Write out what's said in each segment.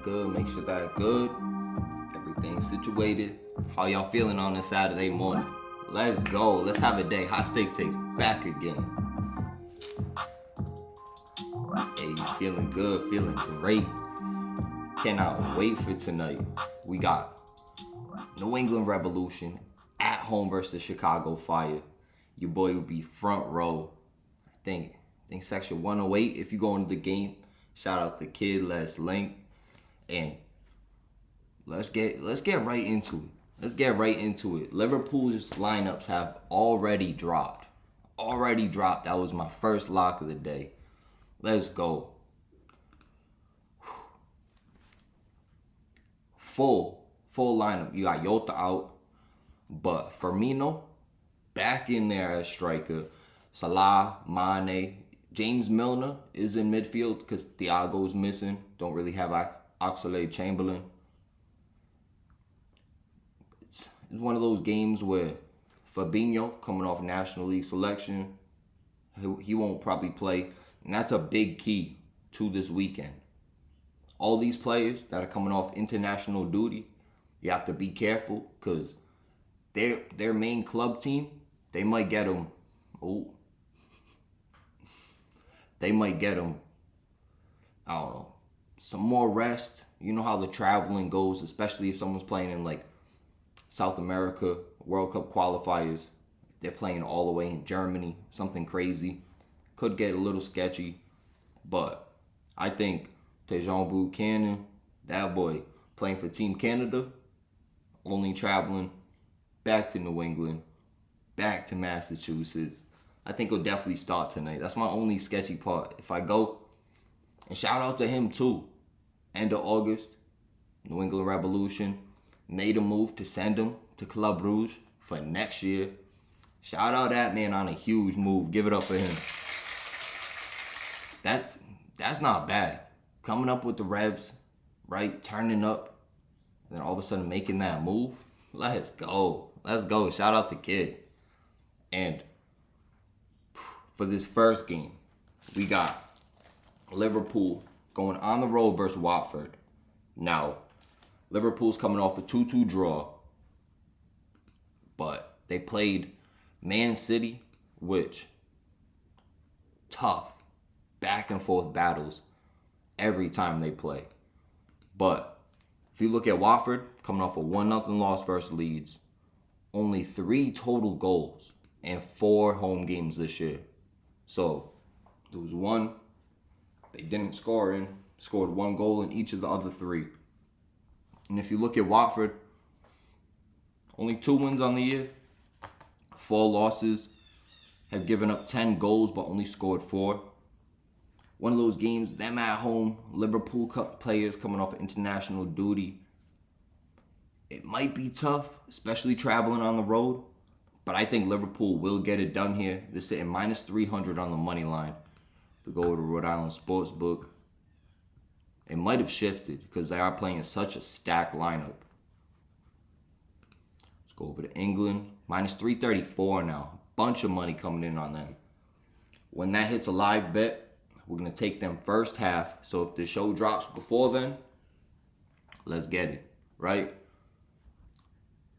good. Make sure that good. Everything's situated. How y'all feeling on this Saturday morning? Let's go. Let's have a day. Hot Stakes takes back again. Hey, feeling good, feeling great. Cannot wait for tonight. We got New England Revolution at home versus Chicago Fire. Your boy will be front row. I think section 108 if you go into the game. Shout out the kid, let's link. And let's get right into it. Let's get right into it. Liverpool's lineups have already dropped. That was my first lock of the day. Let's go. Full lineup. You got Jota out, but Firmino back in there as striker. Salah, Mane, James Milner is in midfield because Thiago's missing. Don't really have Oxlade-Chamberlain. It's one of those games where Fabinho, coming off National League selection, he won't probably play. And that's a big key to this weekend. All these players that are coming off international duty, you have to be careful because their main club team, they might get them. They might get them, I don't know, some more rest. You know how the traveling goes, especially if someone's playing in like South America, World Cup qualifiers. They're playing all the way in Germany, something crazy. Could get a little sketchy, but I think Tejan Buchanan, that boy, playing for Team Canada, only traveling back to New England, back to Massachusetts. I think he'll definitely start tonight. That's my only sketchy part. If I go, and shout out to him too. End of August, New England Revolution made a move to send him to Club Rouge for next year. Shout out that man on a huge move. Give it up for him. That's not bad. Coming up with the revs, right? Turning up, and then all of a sudden making that move. Let's go. Shout out the kid. And for this first game, we got Liverpool going on the road versus Watford. Now, Liverpool's coming off a 2-2 draw, but they played Man City, which tough, back and forth battles every time they play. But if you look at Watford, coming off a 1-0 loss versus Leeds, only 3 total goals in 4 home games this year. So, there was one they didn't score in, scored 1 goal in each of the other 3. And if you look at Watford, only 2 wins on the year, 4 losses, have given up 10 goals but only scored 4. One of those games, them at home, Liverpool players coming off international duty. It might be tough, especially traveling on the road. But I think Liverpool will get it done here. They're sitting minus 300 on the money line. To go to Rhode Island Sportsbook. It might have shifted because they are playing such a stacked lineup. Let's go over to England. Minus 334 now. Bunch of money coming in on them. When that hits a live bet, we're going to take them first half. So if the show drops before then, let's get it, right?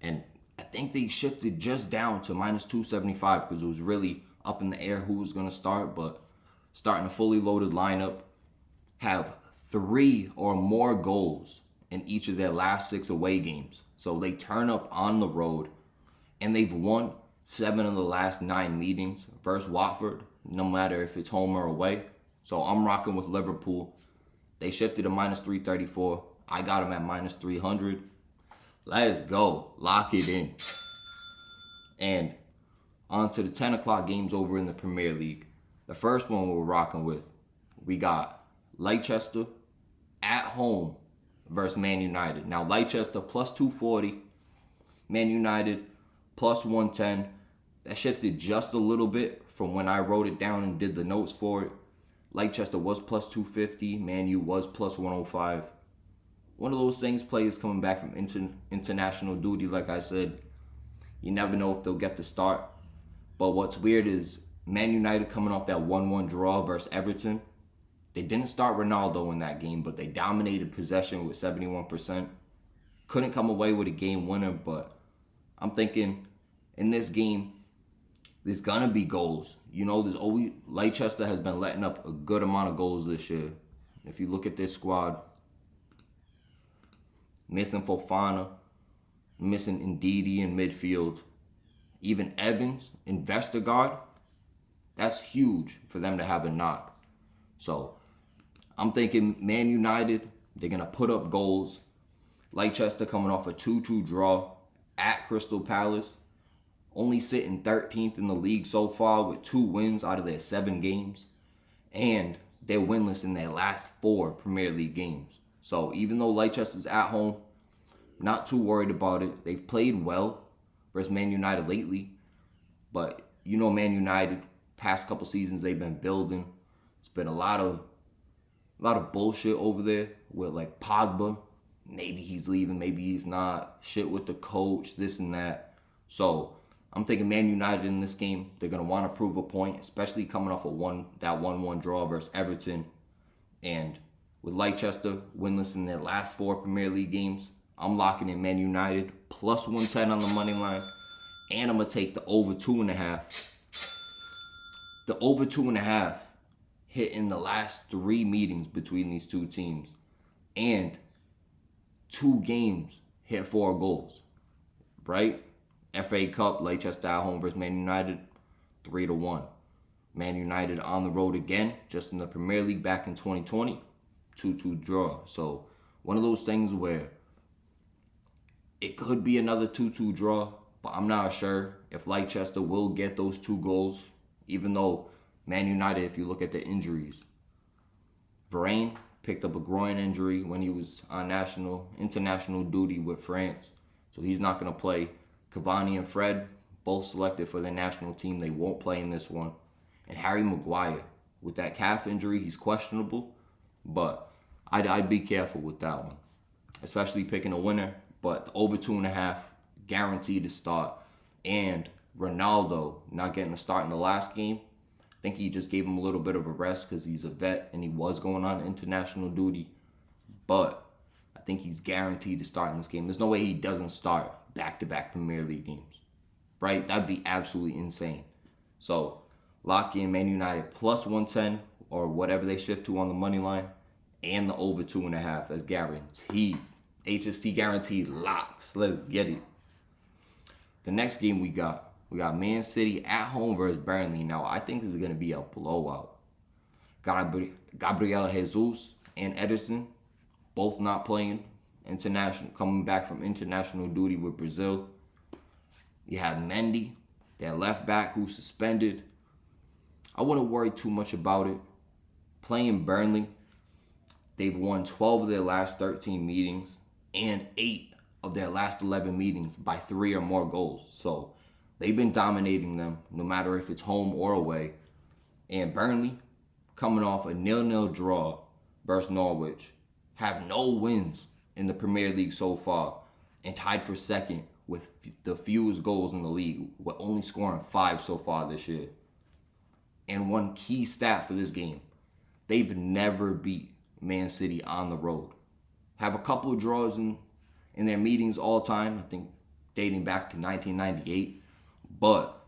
And I think they shifted just down to minus 275 because it was really up in the air who was going to start. But starting a fully loaded lineup, have 3 or more goals in each of their last 6 away games. So they turn up on the road, and they've won 7 of the last 9 meetings versus Watford, no matter if it's home or away. So I'm rocking with Liverpool. They shifted to minus 334. I got them at minus 300. Let's go. Lock it in. And on to the 10 o'clock games over in the Premier League. The first one we're rocking with, we got Leicester at home versus Man United. Now, Leicester plus 240. Man United plus 110. That shifted just a little bit from when I wrote it down and did the notes for it. Leicester was plus 250. Man U was plus 105. One of those things, players coming back from international duty, like I said, you never know if they'll get the start. But what's weird is Man United coming off that 1-1 draw versus Everton, They didn't start Ronaldo in that game, but they dominated possession with 71%. Couldn't come away with a game winner, but I'm thinking in this game, there's gonna be goals. You know, there's always Leicester has been letting up a good amount of goals this year. If you look at this squad, missing Fofana, missing Ndidi in midfield, even Evans in Vestergaard, that's huge for them to have a knock. So I'm thinking Man United, they're gonna put up goals. Leicester coming off a 2-2 draw at Crystal Palace. Only sitting 13th in the league so far with 2 wins out of their 7 games. And they're winless in their last 4 Premier League games. So even though Leicester's at home, not too worried about it. They've played well versus Man United lately. But you know Man United, past couple seasons they've been building. It's been a lot of bullshit over there with like Pogba. Maybe he's leaving, maybe he's not. Shit with the coach, this and that. So I'm thinking Man United in this game, they're going to want to prove a point, especially coming off that 1-1 draw versus Everton. And with Leicester winless in their last 4 Premier League games, I'm locking in Man United plus 110 on the money line. And I'm going to take the over 2.5. The over 2.5 hit in the last 3 meetings between these 2 teams. And 2 games hit 4 goals. Right? FA Cup, Leicester at home versus Man United, 3-1. Man United on the road again, just in the Premier League back in 2020, 2-2 draw. So one of those things where it could be another 2-2 draw, but I'm not sure if Leicester will get those 2 goals, even though Man United, if you look at the injuries, Varane picked up a groin injury when he was on international duty with France, so he's not going to play. Cavani and Fred, both selected for the national team. They won't play in this one. And Harry Maguire, with that calf injury, he's questionable. But I'd be careful with that one, especially picking a winner. But the over 2.5, guaranteed to start. And Ronaldo not getting a start in the last game. I think he just gave him a little bit of a rest because he's a vet and he was going on international duty. But I think he's guaranteed to start in this game. There's no way he doesn't start back-to-back Premier League games, right? That'd be absolutely insane. So lock in Man United plus 110 or whatever they shift to on the money line, and the over 2.5. That's guaranteed. HST guaranteed locks. Let's get it. The next game we got Man City at home versus Burnley. Now I think this is gonna be a blowout. Gabriel Jesus and Ederson both not playing. International, coming back from international duty with Brazil. You have Mendy, their left back, who's suspended. I wouldn't worry too much about it. Playing Burnley, they've won 12 of their last 13 meetings and 8 of their last 11 meetings by 3 or more goals. So they've been dominating them, no matter if it's home or away. And Burnley, coming off a 0-0 draw versus Norwich, have no wins in the Premier League so far, and tied for second with the fewest goals in the league, with only scoring 5 so far this year. And one key stat for this game, they've never beat Man City on the road. Have a couple of draws in their meetings all time, I think dating back to 1998, but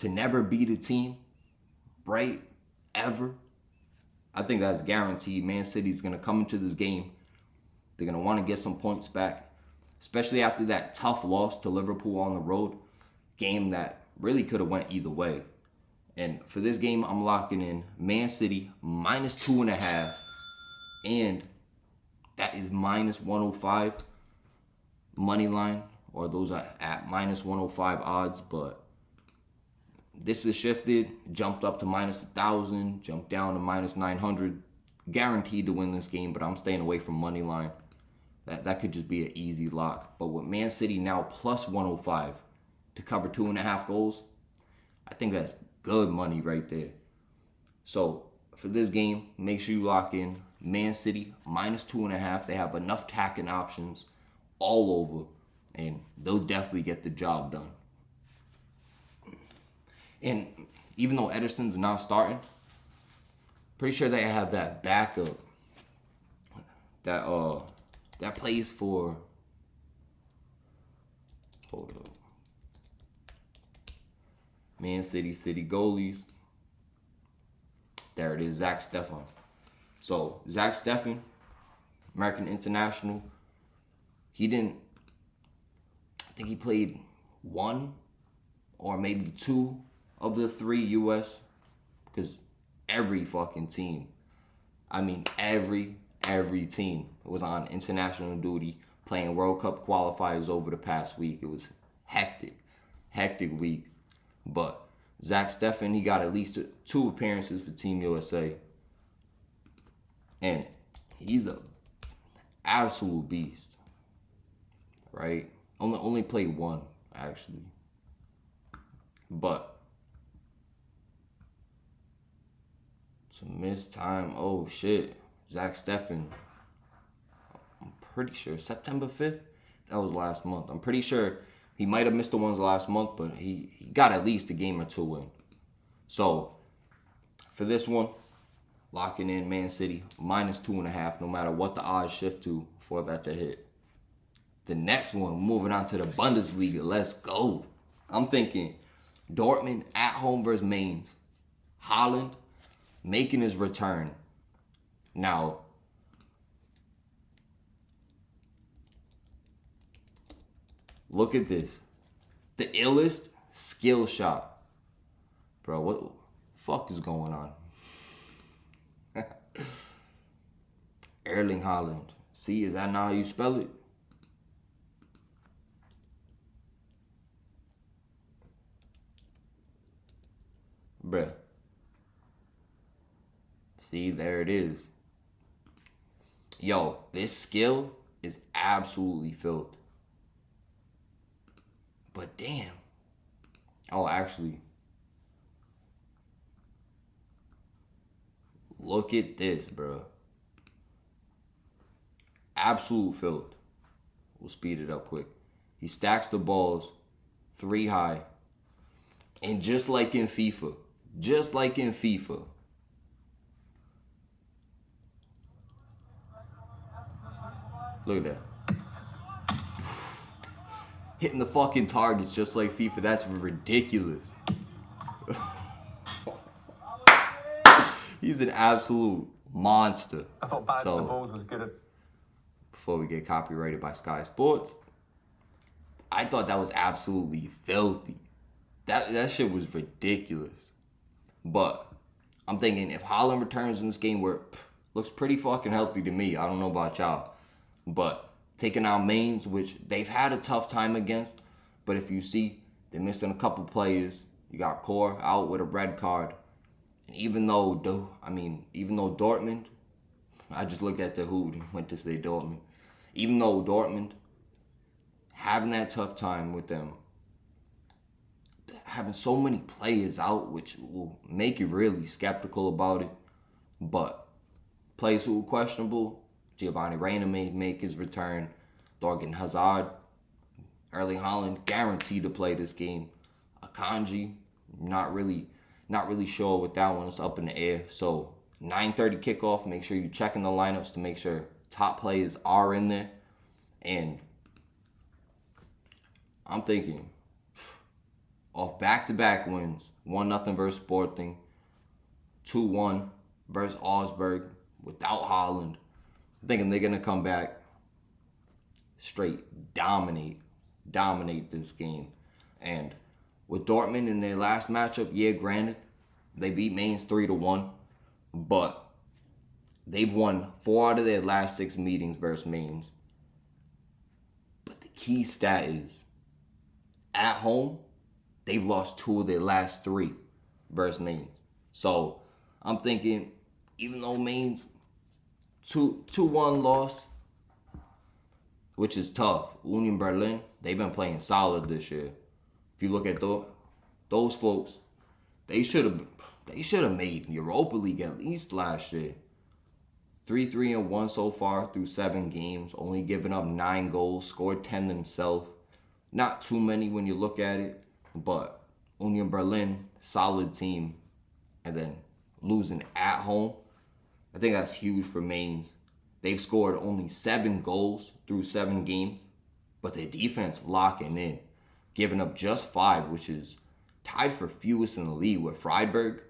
to never beat a team, right, ever, I think that's guaranteed. Man City's going to come into this game. They're going to want to get some points back, especially after that tough loss to Liverpool on the road, game that really could have went either way. And for this game, I'm locking in Man City minus 2.5, and that is minus 105 money line, or those are at minus 105 odds, but this is shifted, jumped up to minus 1,000, jumped down to minus 900. Guaranteed to win this game, but I'm staying away from money line. That could just be an easy lock. But with Man City now plus 105 to cover 2.5 goals, I think that's good money right there. So for this game, make sure you lock in Man City minus 2.5. They have enough tacking options all over, and they'll definitely get the job done. And even though Ederson's not starting, Pretty sure they have that backup that plays for. Hold up. Man City goalies. There it is, Zach Steffen. So Zach Steffen, American International. I think he played one or maybe two of the 3 U.S. because every fucking team, every team was on international duty playing World Cup qualifiers over the past week. It was hectic week. But Zach Steffen, he got at least 2 appearances for Team USA. And he's a absolute beast, right? Only played one, actually. But some missed time. Oh, shit. Zach Steffen, I'm pretty sure September 5th? That was last month. I'm pretty sure he might have missed the ones last month, but he got at least a game or 2 in. So, for this one, locking in Man City, -2.5, no matter what the odds shift to for that to hit. The next one, moving on to the Bundesliga. Let's go. I'm thinking Dortmund at home versus Mainz. Haaland making his return. Now, look at this. The illest skill shot. Bro, what the fuck is going on? Erling Haaland. See, is that not how you spell it? Bruh. See, there it is. Yo, this skill is absolutely filth. But damn. Oh, actually. Look at this, bro. Absolute filth. We'll speed it up quick. He stacks the balls 3 high. And just like in FIFA. Look at that. Hitting the fucking targets just like FIFA. That's ridiculous. He's an absolute monster. I thought back to the balls was good. Before we get copyrighted by Sky Sports, I thought that was absolutely filthy. That shit was ridiculous. But I'm thinking if Haaland returns in this game where looks pretty fucking healthy to me. I don't know about y'all. But taking out Mainz, which they've had a tough time against. But if you see, they're missing a couple players. You got Core out with a red card. And even though Dortmund, I just looked at the who went to say Dortmund. Even though Dortmund having that tough time with them, having so many players out, which will make you really skeptical about it. But players who are questionable, Giovanni Reina may make his return. Thorgan Hazard, Erling Haaland, guaranteed to play this game. Akanji, not really sure with that one. It's up in the air. So 9:30 kickoff. Make sure you're checking the lineups to make sure top players are in there. And I'm thinking off back-to-back wins, 1-0 versus Sporting, 2-1 versus Augsburg without Haaland. I'm thinking they're going to come back straight, dominate this game. And with Dortmund in their last matchup, yeah, granted, they beat Mainz 3-1, but they've won 4 out of their last 6 meetings versus Mainz. But the key stat is, at home, they've lost 2 of their last 3 versus Mainz. So I'm thinking, even though Mainz 2-1 loss, which is tough. Union Berlin, they've been playing solid this year. If you look at those folks, they should have made Europa League at least last year. 3-1 so far through 7 games, only giving up 9 goals, scored 10 themselves. Not too many when you look at it, but Union Berlin, solid team, and then losing at home. I think that's huge for Mainz. They've scored only 7 goals through 7 games, but their defense locking in, giving up just 5, which is tied for fewest in the league with Freiburg.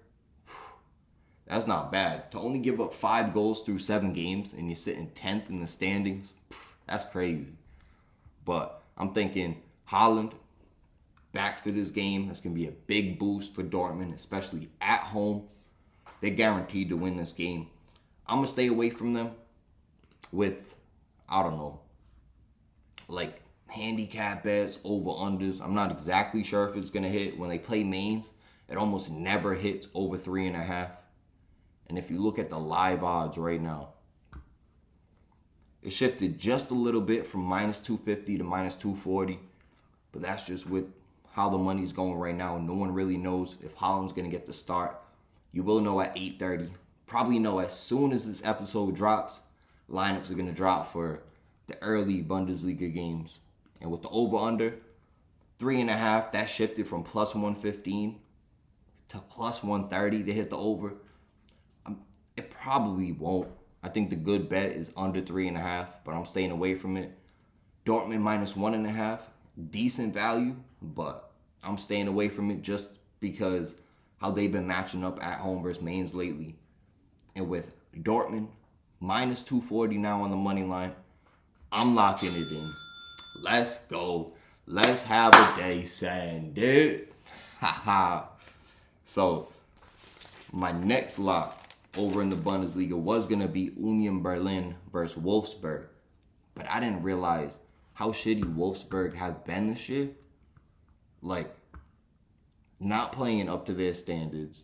That's not bad. To only give up 5 goals through 7 games and you're sitting 10th in the standings, that's crazy. But I'm thinking Holland back for this game. That's going to be a big boost for Dortmund, especially at home. They're guaranteed to win this game. I'm going to stay away from them with, I don't know, like handicap bets, over-unders. I'm not exactly sure if it's going to hit. When they play Mainz, it almost never hits over 3.5. And if you look at the live odds right now, it shifted just a little bit from minus 250 to minus 240. But that's just with how the money's going right now. No one really knows if Holland's going to get the start. You will know at 8:30. Probably know as soon as this episode drops, lineups are going to drop for the early Bundesliga games. And with the over-under, 3.5, that shifted from plus 115 to plus 130 to hit the over. It probably won't. I think the good bet is under 3.5, but I'm staying away from it. Dortmund minus 1.5, decent value, but I'm staying away from it just because how they've been matching up at home versus Mainz lately. And with Dortmund minus 240 now on the money line, I'm locking it in. Let's go. Let's have a day. Send it. Haha. So, my next lock over in the Bundesliga was going to be Union Berlin versus Wolfsburg. But I didn't realize how shitty Wolfsburg have been this year. Like, not playing up to their standards.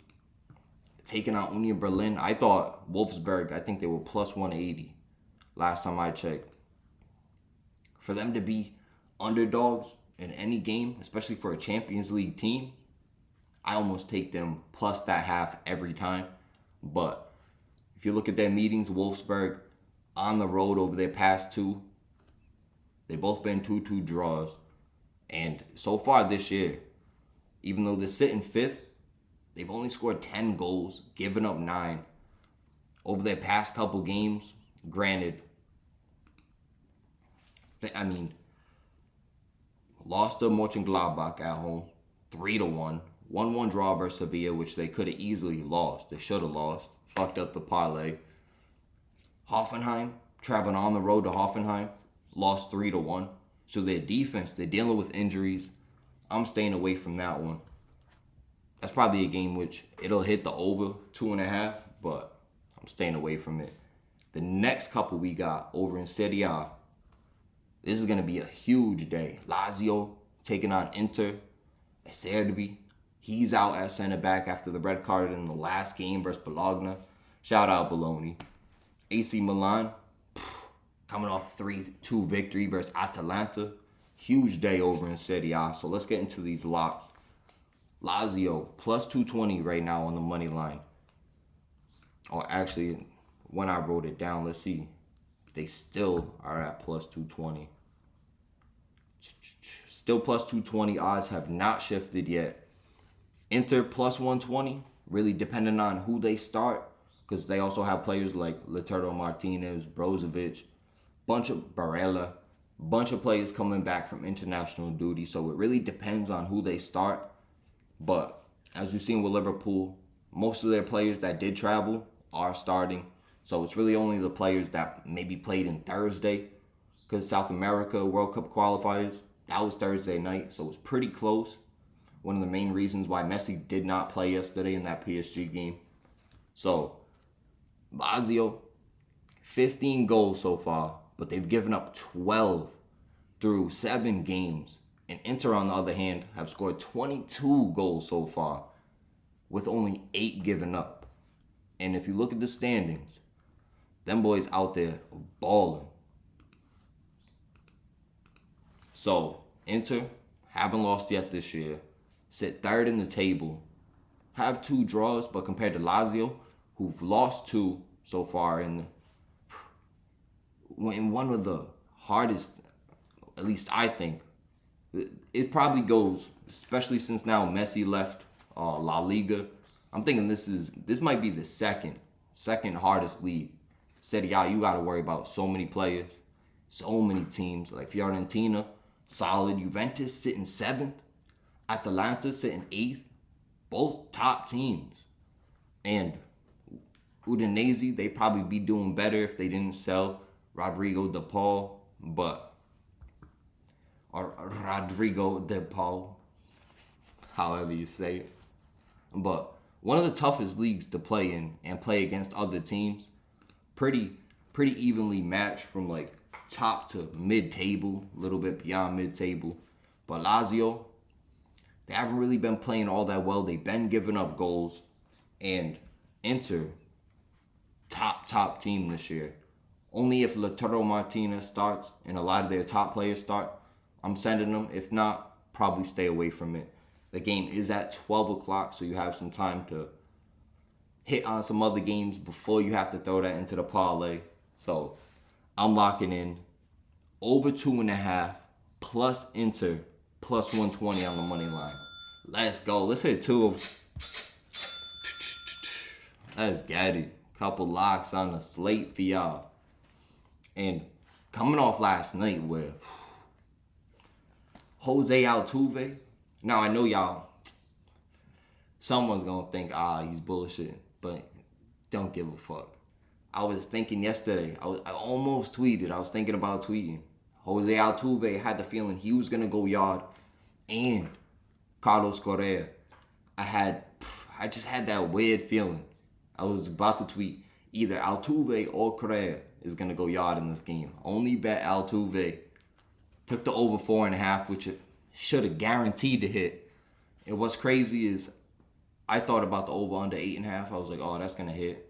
Taking out Union Berlin. I thought Wolfsburg, I think they were plus 180 last time I checked. For them to be underdogs in any game, especially for a Champions League team, I almost take them plus that half every time. But if you look at their meetings, Wolfsburg on the road over their past 2, they've both been 2-2 draws. And so far this year, even though they're sitting 5th, they've only scored 10 goals, given up 9. Over their past couple games, granted, lost to Mönchengladbach at home, 3-1. 1-1 draw versus Sevilla, which they could have easily lost. They should have lost. Fucked up the parlay. Hoffenheim, traveling on the road to Hoffenheim, lost 3-1. So their defense, they're dealing with injuries. I'm staying away from that one. That's probably a game which it'll hit the over 2.5, but I'm staying away from it. The next couple we got over in Serie A, this is going to be a huge day. Lazio taking on Inter. Acerbi, he's out at center back after the red card in the last game versus Bologna. Shout out Bologna. AC Milan, coming off 3-2 victory versus Atalanta. Huge day over in Serie A. So let's get into these locks. Lazio, plus 220 right now on the money line. Or actually, when I wrote it down, let's see. They still are at plus 220. Still plus 220. Odds have not shifted yet. Inter plus 120. Really depending on who they start. Because they also have players like Lautaro Martinez, Brozovic, Barella. Bunch of players coming back from international duty. So it really depends on who they start. But as you've seen with Liverpool, most of their players that did travel are starting. So it's really only the players that maybe played in Thursday. Because South America World Cup qualifiers, that was Thursday night. So it was pretty close. One of the main reasons why Messi did not play yesterday in that PSG game. So, Lazio, 15 goals so far. But they've given up 12 through 7 games. And Inter, on the other hand, have scored 22 goals so far with only 8 given up. And if you look at the standings, them boys out there balling. So, Inter haven't lost yet this year. Sit 3rd in the table. Have 2 draws, but compared to Lazio, who've lost 2 so far in one of the hardest, at least I think, it probably goes, especially since now Messi left La Liga. I'm thinking this might be the second second hardest league. Serie A, you got to worry about so many players, so many teams. Like Fiorentina, solid. Juventus sitting 7th. Atalanta sitting 8th. Both top teams. And Udinese, they probably be doing better if they didn't sell Rodrigo De Paul. Or Rodrigo De Paul, however you say it. But one of the toughest leagues to play in and play against other teams. Pretty evenly matched from like top to mid-table, a little bit beyond mid-table. But Lazio, they haven't really been playing all that well. They've been giving up goals. And Inter, top team this year. Only if Lautaro Martinez starts and a lot of their top players start, I'm sending them. If not, probably stay away from it. The game is at 12 o'clock, so you have some time to hit on some other games before you have to throw that into the parlay. So I'm locking in over 2.5 plus Inter plus 120 on the money line. Let's go. Let's hit 2 of. Let's get it. Couple locks on the slate for y'all. And coming off last night with Jose Altuve. Now I know y'all, someone's gonna think, he's bullshit, but don't give a fuck. I was thinking yesterday, I almost tweeted, I was thinking about tweeting. Jose Altuve had the feeling he was gonna go yard, and Carlos Correa. I just had that weird feeling. I was about to tweet, either Altuve or Correa is gonna go yard in this game. Only bet Altuve. Took the over 4.5, which it should have guaranteed to hit. And what's crazy is I thought about the over under 8.5. I was like, oh, that's gonna hit.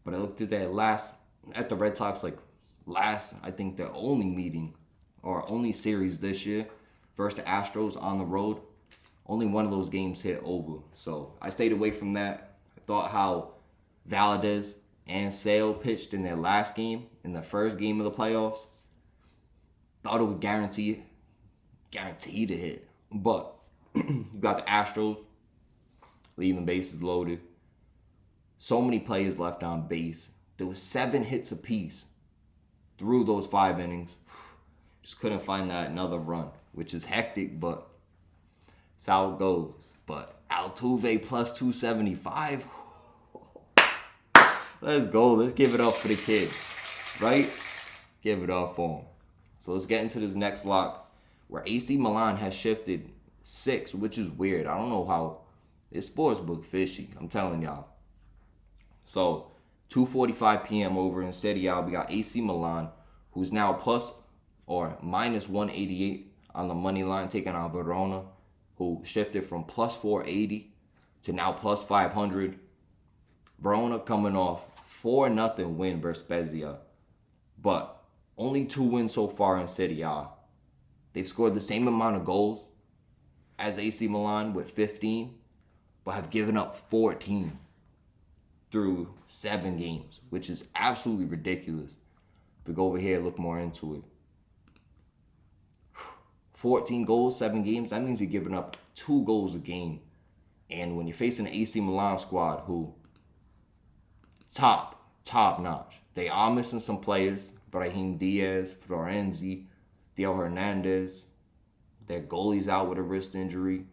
But I looked at that at the Red Sox, I think their only meeting or only series this year versus the Astros on the road. Only one of those games hit over. So I stayed away from that. I thought how Valdez and Sale pitched in their last game, in the first game of the playoffs. Thought it would guarantee to hit. But you got the Astros leaving bases loaded. So many players left on base. There was 7 hits apiece through those 5 innings. Just couldn't find that another run, which is hectic, but that's how it goes. But Altuve plus 275. Let's go. Let's give it up for the kid. Right? Give it up for him. So let's get into this next lock where AC Milan has shifted 6, which is weird. I don't know how. This sportsbook fishy. I'm telling y'all. So 2:45 p.m. over in Serie A, we got AC Milan, who's now plus or minus 188 on the money line, taking on Verona, who shifted from plus 480 to now plus 500. Verona coming off 4-0 win versus Spezia, but only 2 wins so far in Serie A. They've scored the same amount of goals as AC Milan with 15, but have given up 14 through 7 games, which is absolutely ridiculous. If we go over here and look more into it. 14 goals, 7 games, that means you're giving up 2 goals a game. And when you're facing an AC Milan squad who top notch. They are missing some players. Brahim Diaz, Florenzi, Theo Hernandez. Their goalie's out with a wrist injury.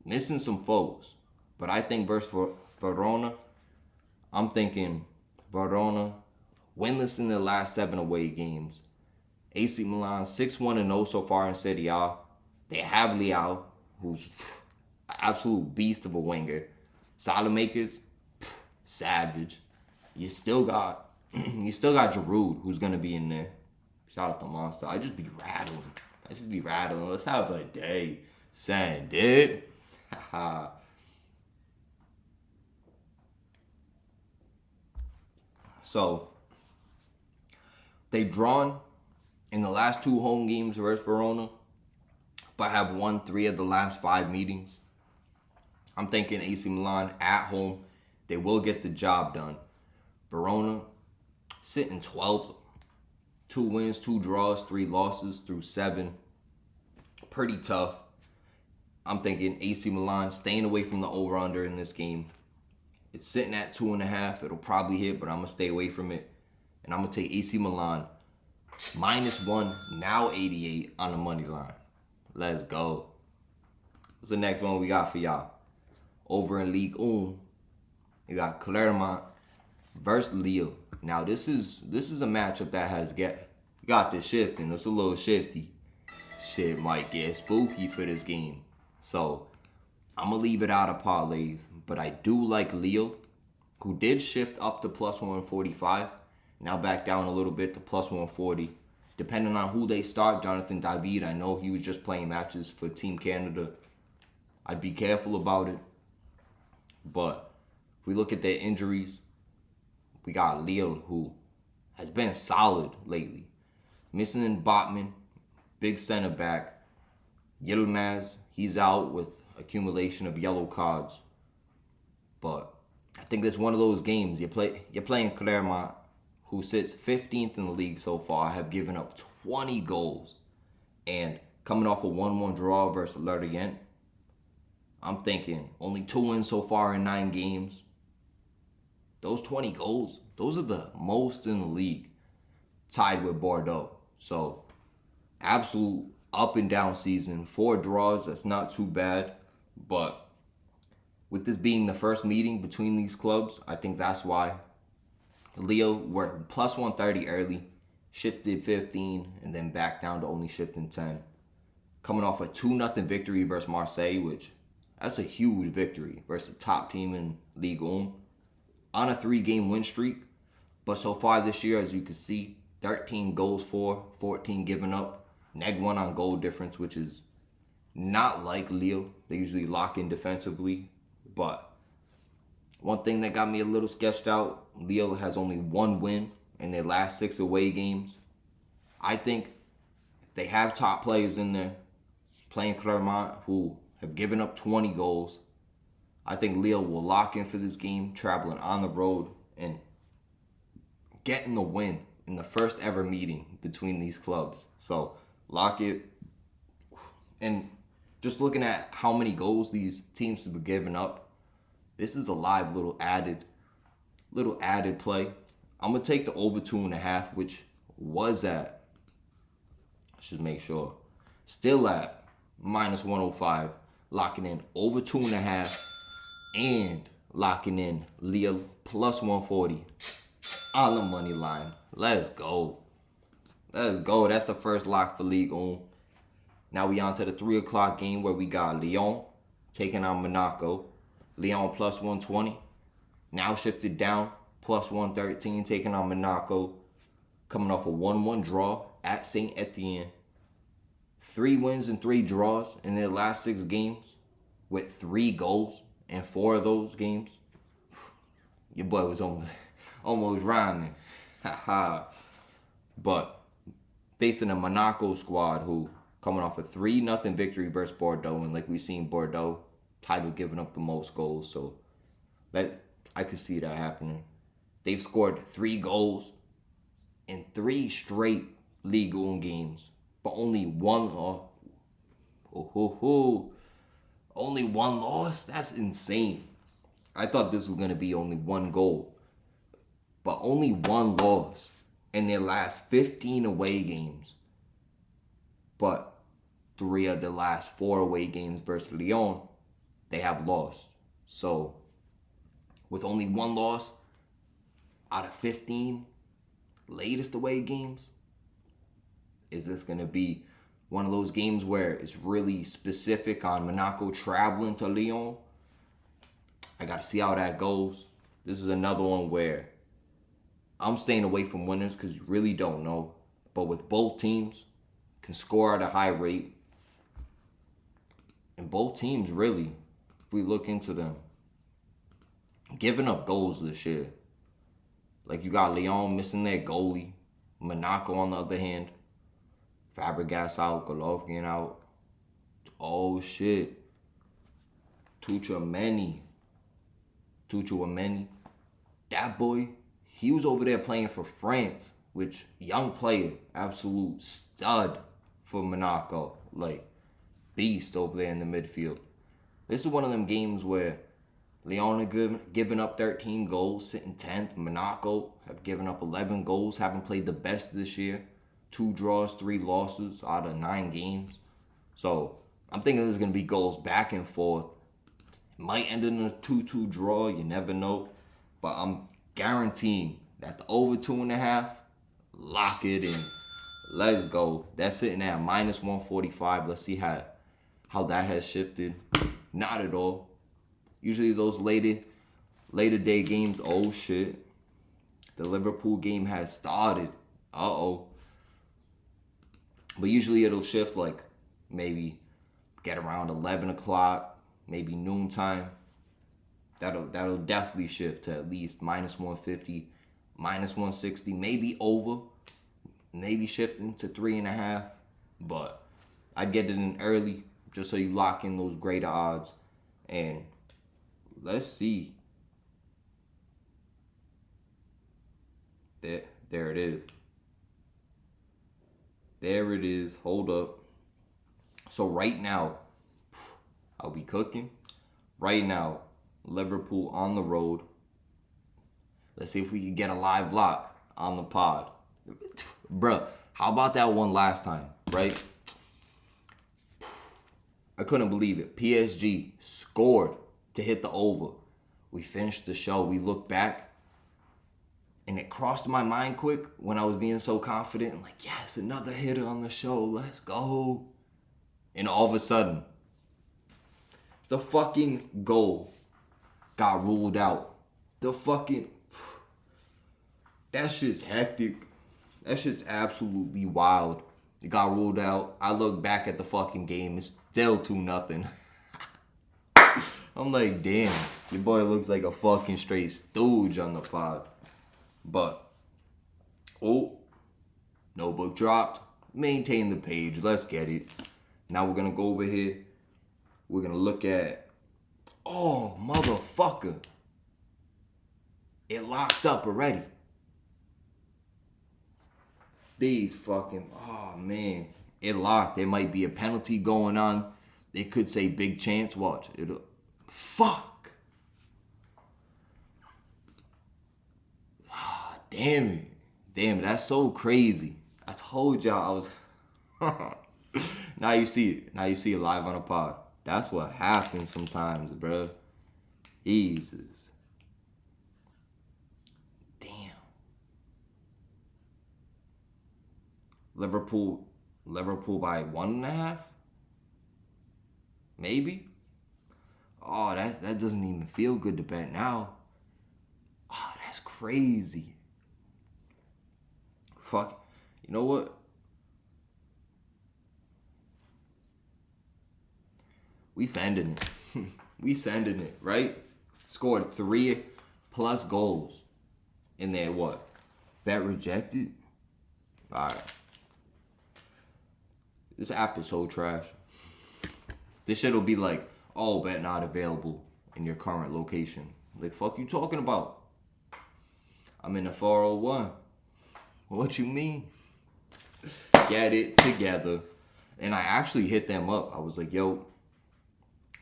Missing some foes. But I think versus Verona, I'm thinking Verona winless in their last 7 away games. AC Milan 6-1-0 so far in Serie A. They have Leao, who's an absolute beast of a winger. Salamakers, savage. You still got Giroud, who's gonna be in there. Shout out to Monster. I just be rattling. Let's have a day. Send it. So they've drawn in the last 2 home games versus Verona, but have won 3 of the last 5 meetings. I'm thinking AC Milan at home, they will get the job done. Verona sitting 12th, 2 wins, 2 draws, 3 losses through 7. Pretty tough. I'm thinking AC Milan staying away from the over-under in this game. It's sitting at 2.5. It'll probably hit, but I'm gonna stay away from it. And I'm gonna take AC Milan -1, now 88 on the money line. Let's go. What's the next one we got for y'all? Over in Ligue 1, you got Clermont versus Lille. Now this is a matchup that has got the shifting. It's a little shifty. Shit might get spooky for this game. So I'm gonna leave it out of parlays, but I do like Lille, who did shift up to +145. Now back down a little bit to +140. Depending on who they start, Jonathan David, I know he was just playing matches for Team Canada. I'd be careful about it. But if we look at their injuries, we got Lille, who has been solid lately. Missing in Botman, big center back. Yilmaz, he's out with accumulation of yellow cards. But I think that's one of those games. You're playing Clermont, who sits 15th in the league so far, have given up 20 goals. And coming off a 1-1 draw versus Lorient, I'm thinking only 2 wins so far in 9 games. Those 20 goals, those are the most in the league, tied with Bordeaux. So, absolute up and down season. 4 draws, that's not too bad. But with this being the first meeting between these clubs, I think that's why. Lille were +130 early, shifted 15, and then back down to only shifting 10. Coming off a 2-0 victory versus Marseille, which that's a huge victory versus the top team in Ligue 1. On a 3-game win streak. But so far this year, as you can see, 13 goals for, 14 given up. -1 on goal difference, which is not like Lille. They usually lock in defensively. But one thing that got me a little sketched out, Lille has only 1 win in their last 6 away games. I think they have top players in there playing Clermont who have given up 20 goals. I think Lille will lock in for this game, traveling on the road and getting the win in the first ever meeting between these clubs. So lock it. And just looking at how many goals these teams have given up, this is a live little added play. I'm gonna take the over 2.5, which was at, let's just make sure, still at -105. Locking in over 2.5 and locking in Lille +140 on the money line. Let's go. Let's go. That's the first lock for Ligue 1. Now we on to the 3 o'clock game where we got Lyon taking on Monaco. Lyon +120. Now shifted down +113, taking on Monaco. Coming off a 1-1 draw at Saint Etienne. 3 wins and 3 draws in their last 6 games with 3 goals in 4 of those games. Your boy was almost rhyming. But facing a Monaco squad who coming off a 3-0 victory versus Bordeaux, and like we've seen Bordeaux, title giving up the most goals, so that I could see that happening. They've scored 3 goals in 3 straight Ligue 1 games, but only 1 loss. Only 1 loss? That's insane. I thought this was going to be only 1 goal, but only 1 loss in their last 15 away games. But 3 of the last 4 away games versus Lyon, they have lost. So with only 1 loss out of 15 latest away games, is this going to be one of those games where it's really specific on Monaco traveling to Lyon? I got to see how that goes. This is another one where I'm staying away from winners because you really don't know. But with both teams, can score at a high rate. And both teams really, if we look into them, giving up goals this year. Like you got Lyon missing their goalie. Monaco on the other hand, Fabregas out, Golovkin out. Oh shit. Tuchemeni. That boy, he was over there playing for France, which young player, absolute stud for Monaco. Like beast over there in the midfield. This is one of them games where Lyon have given up 13 goals, sitting 10th. Monaco have given up 11 goals, haven't played the best this year. 2 draws, 3 losses out of 9 games. So I'm thinking there's going to be goals back and forth. It might end in a 2-2 draw. You never know. But I'm guaranteeing that the over 2.5, lock it in. Let's go. That's sitting at minus 145. Let's see how that has shifted. Not at all. Usually those later day games, oh shit. The Liverpool game has started. Uh-oh. But usually it'll shift like maybe get around 11 o'clock, maybe noontime. That'll definitely shift to at least minus 150, minus 160, maybe over, maybe shifting to 3.5. But I'd get it in early just so you lock in those greater odds. And let's see. There it is. There it is. Hold up. So right now, I'll be cooking. Right now, Liverpool on the road. Let's see if we can get a live lock on the pod. Bruh, how about that one last time, right? I couldn't believe it. PSG scored to hit the over. We finished the show. We looked back, and it crossed my mind quick when I was being so confident. I'm like, yes, another hitter on the show. Let's go. And all of a sudden, the fucking goal got ruled out. That shit's hectic. That shit's absolutely wild. It got ruled out. I look back at the fucking game. It's still 2-0. I'm like, damn, your boy looks like a fucking straight stooge on the pod. But, oh, notebook dropped. Maintain the page. Let's get it. Now we're going to go over here. We're going to look at, oh, motherfucker. It locked up already. These fucking, oh, man. It locked. There might be a penalty going on. They could say big chance. Watch. It'll, fuck. Ah, damn it. Damn it. That's so crazy. I told y'all I was... Now you see it. Now you see it live on a pod. That's what happens sometimes, bro. Jesus. Damn. Liverpool by 1.5? Maybe? Oh, that doesn't even feel good to bet now. Oh, that's crazy. Fuck. You know what? We sending it. We sending it, right? Scored 3+ goals. And then what? Bet rejected? Alright. This app is so trash. This shit'll be like, oh, bet not available in your current location. Like, fuck you talking about? I'm in the 401. What you mean? Get it together. And I actually hit them up. I was like, yo,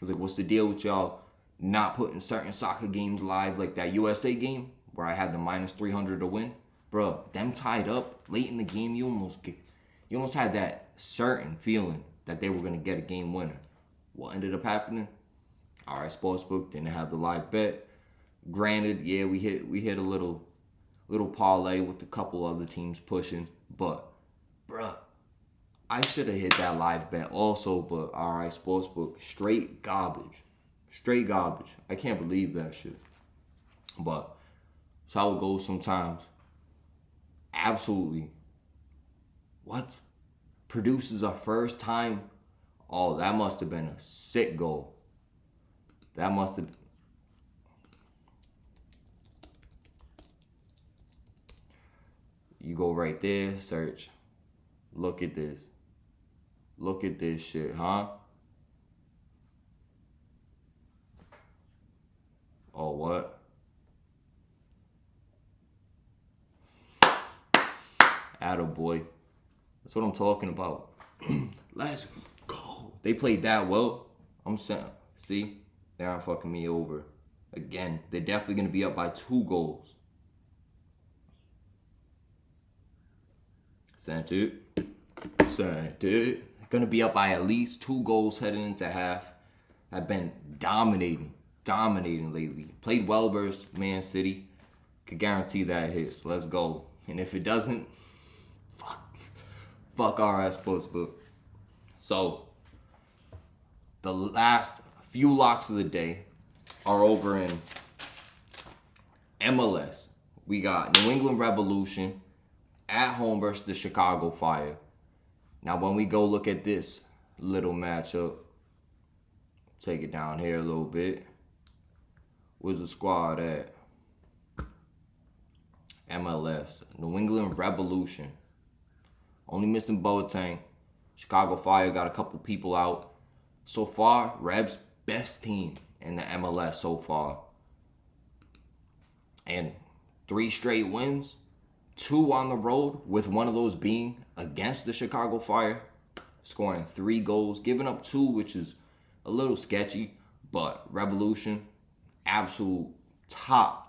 what's the deal with y'all not putting certain soccer games live, like that USA game where I had the minus 300 to win? Bro, them tied up late in the game, you almost had that certain feeling that they were going to get a game winner. What ended up happening? All right, Sportsbook didn't have the live bet. Granted, yeah, we hit a little parlay with a couple other teams pushing, but bruh, I should have hit that live bet also, but all right, Sportsbook, straight garbage. Straight garbage. I can't believe that shit. But that's how it goes sometimes. Absolutely. What? Produces a first time? Oh, that must have been a sick goal. That must have... You go right there, search. Look at this. Look at this shit, huh? Oh, what? Attaboy. That's what I'm talking about. Let's go. They played that well. I'm saying, see? They're not fucking me over. Again, they're definitely going to be up by 2 goals. Sent it. Going to be up by at least 2 goals heading into half. Have been dominating lately. Played well versus Man City. Could guarantee that hits. Let's go. And if it doesn't, fuck RS Sportsbook. So, the last few locks of the day are over in MLS. We got New England Revolution at home versus the Chicago Fire. Now, when we go look at this little matchup, take it down here a little bit. Where's the squad at? MLS. New England Revolution. Only missing Boateng. Chicago Fire got a couple people out. So far, Rev's best team in the MLS so far. And 3 straight wins. 2 on the road, with one of those being against the Chicago Fire. Scoring 3 goals. Giving up 2, which is a little sketchy. But Revolution, absolute top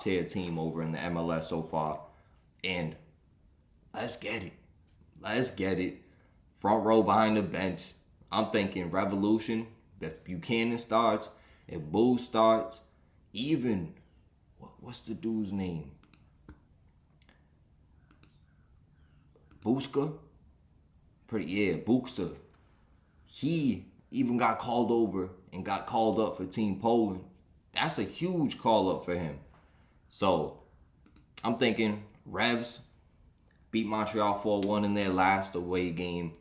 tier team over in the MLS so far. And let's get it. Front row behind the bench. I'm thinking Revolution, if Buchanan starts, if Boo starts, even, what's the dude's name? Buska? Buxa. He even got called over and got called up for Team Poland. That's a huge call up for him. So, I'm thinking Revs beat Montreal 4-1 in their last away game.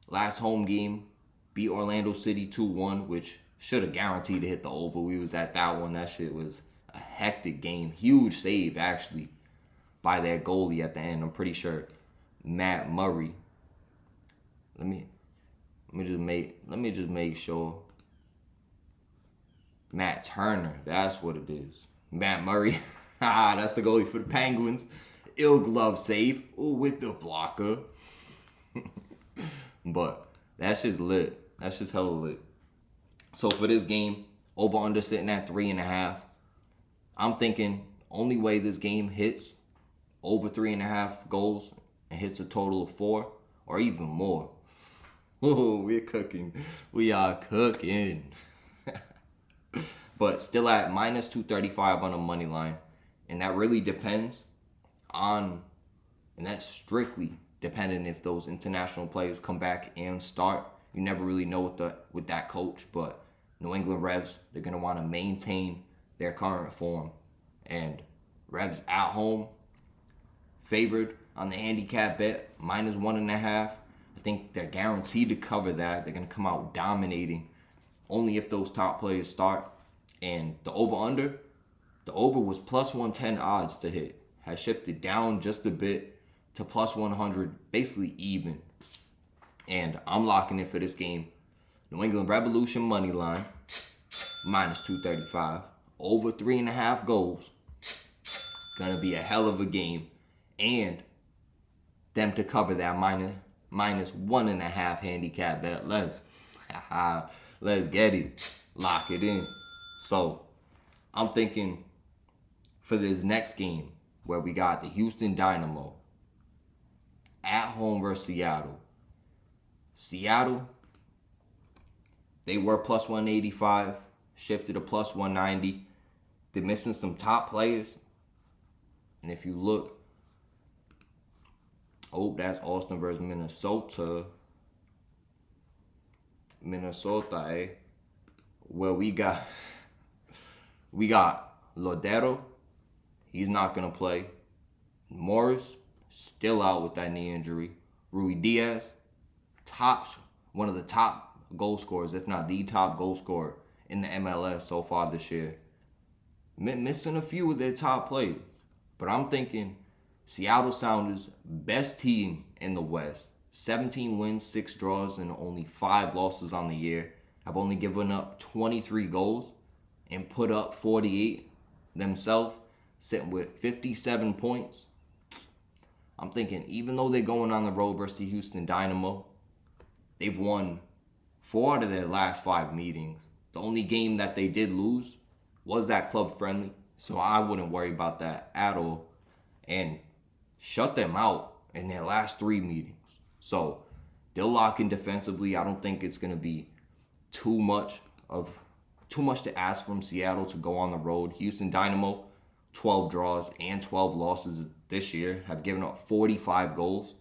Last home game, beat Orlando City 2-1, which should have guaranteed to hit the over. We was at that one. That shit was a hectic game. Huge save, actually, by their goalie at the end. I'm pretty sure Matt Murray. Let me just make sure. Matt Turner, that's what it is. Matt Murray, that's the goalie for the Penguins. Ill glove save, with the blocker. But that's just lit. That's just hella lit. So for this game, over-under sitting at 3.5. I'm thinking only way this game hits over 3.5 goals and hits a total of 4 or even more. Oh, we're cooking. We are cooking. But still at minus 235 on the money line. And that really depends on, and that's strictly dependent if those international players come back and start. You never really know with that coach, but New England Revs, they're going to want to maintain their current form. And Revs at home, favored on the handicap bet, minus 1.5. I think they're guaranteed to cover that. They're going to come out dominating only if those top players start. And the over was plus 110 odds to hit. Has shifted down just a bit to plus 100, basically even. And I'm locking in for this game. New England Revolution money line, minus 235. Over 3.5 goals. Gonna be a hell of a game. And them to cover that minus 1.5 handicap bet. Let's get it. Lock it in. So, I'm thinking for this next game where we got the Houston Dynamo at home versus Seattle. Seattle, they were plus 185, shifted to plus 190. They're missing some top players. And if you look, that's Austin versus Minnesota. Where we got Lodero. He's not going to play. Morris, still out with that knee injury. Rui Diaz, one of the top goal scorers, if not the top goal scorer in the MLS so far this year. Missing a few of their top players. But I'm thinking Seattle Sounders, best team in the West. 17 wins, 6 draws, and only 5 losses on the year. Have only given up 23 goals and put up 48 themselves, sitting with 57 points. I'm thinking, even though they're going on the road versus the Houston Dynamo, they've won 4 out of their last 5 meetings. The only game that they did lose was that club friendly. So I wouldn't worry about that at all. And shut them out in their last 3 meetings. So they'll lock in defensively. I don't think it's gonna be too much to ask from Seattle to go on the road. Houston Dynamo, 12 draws and 12 losses this year, have given up 45 goals.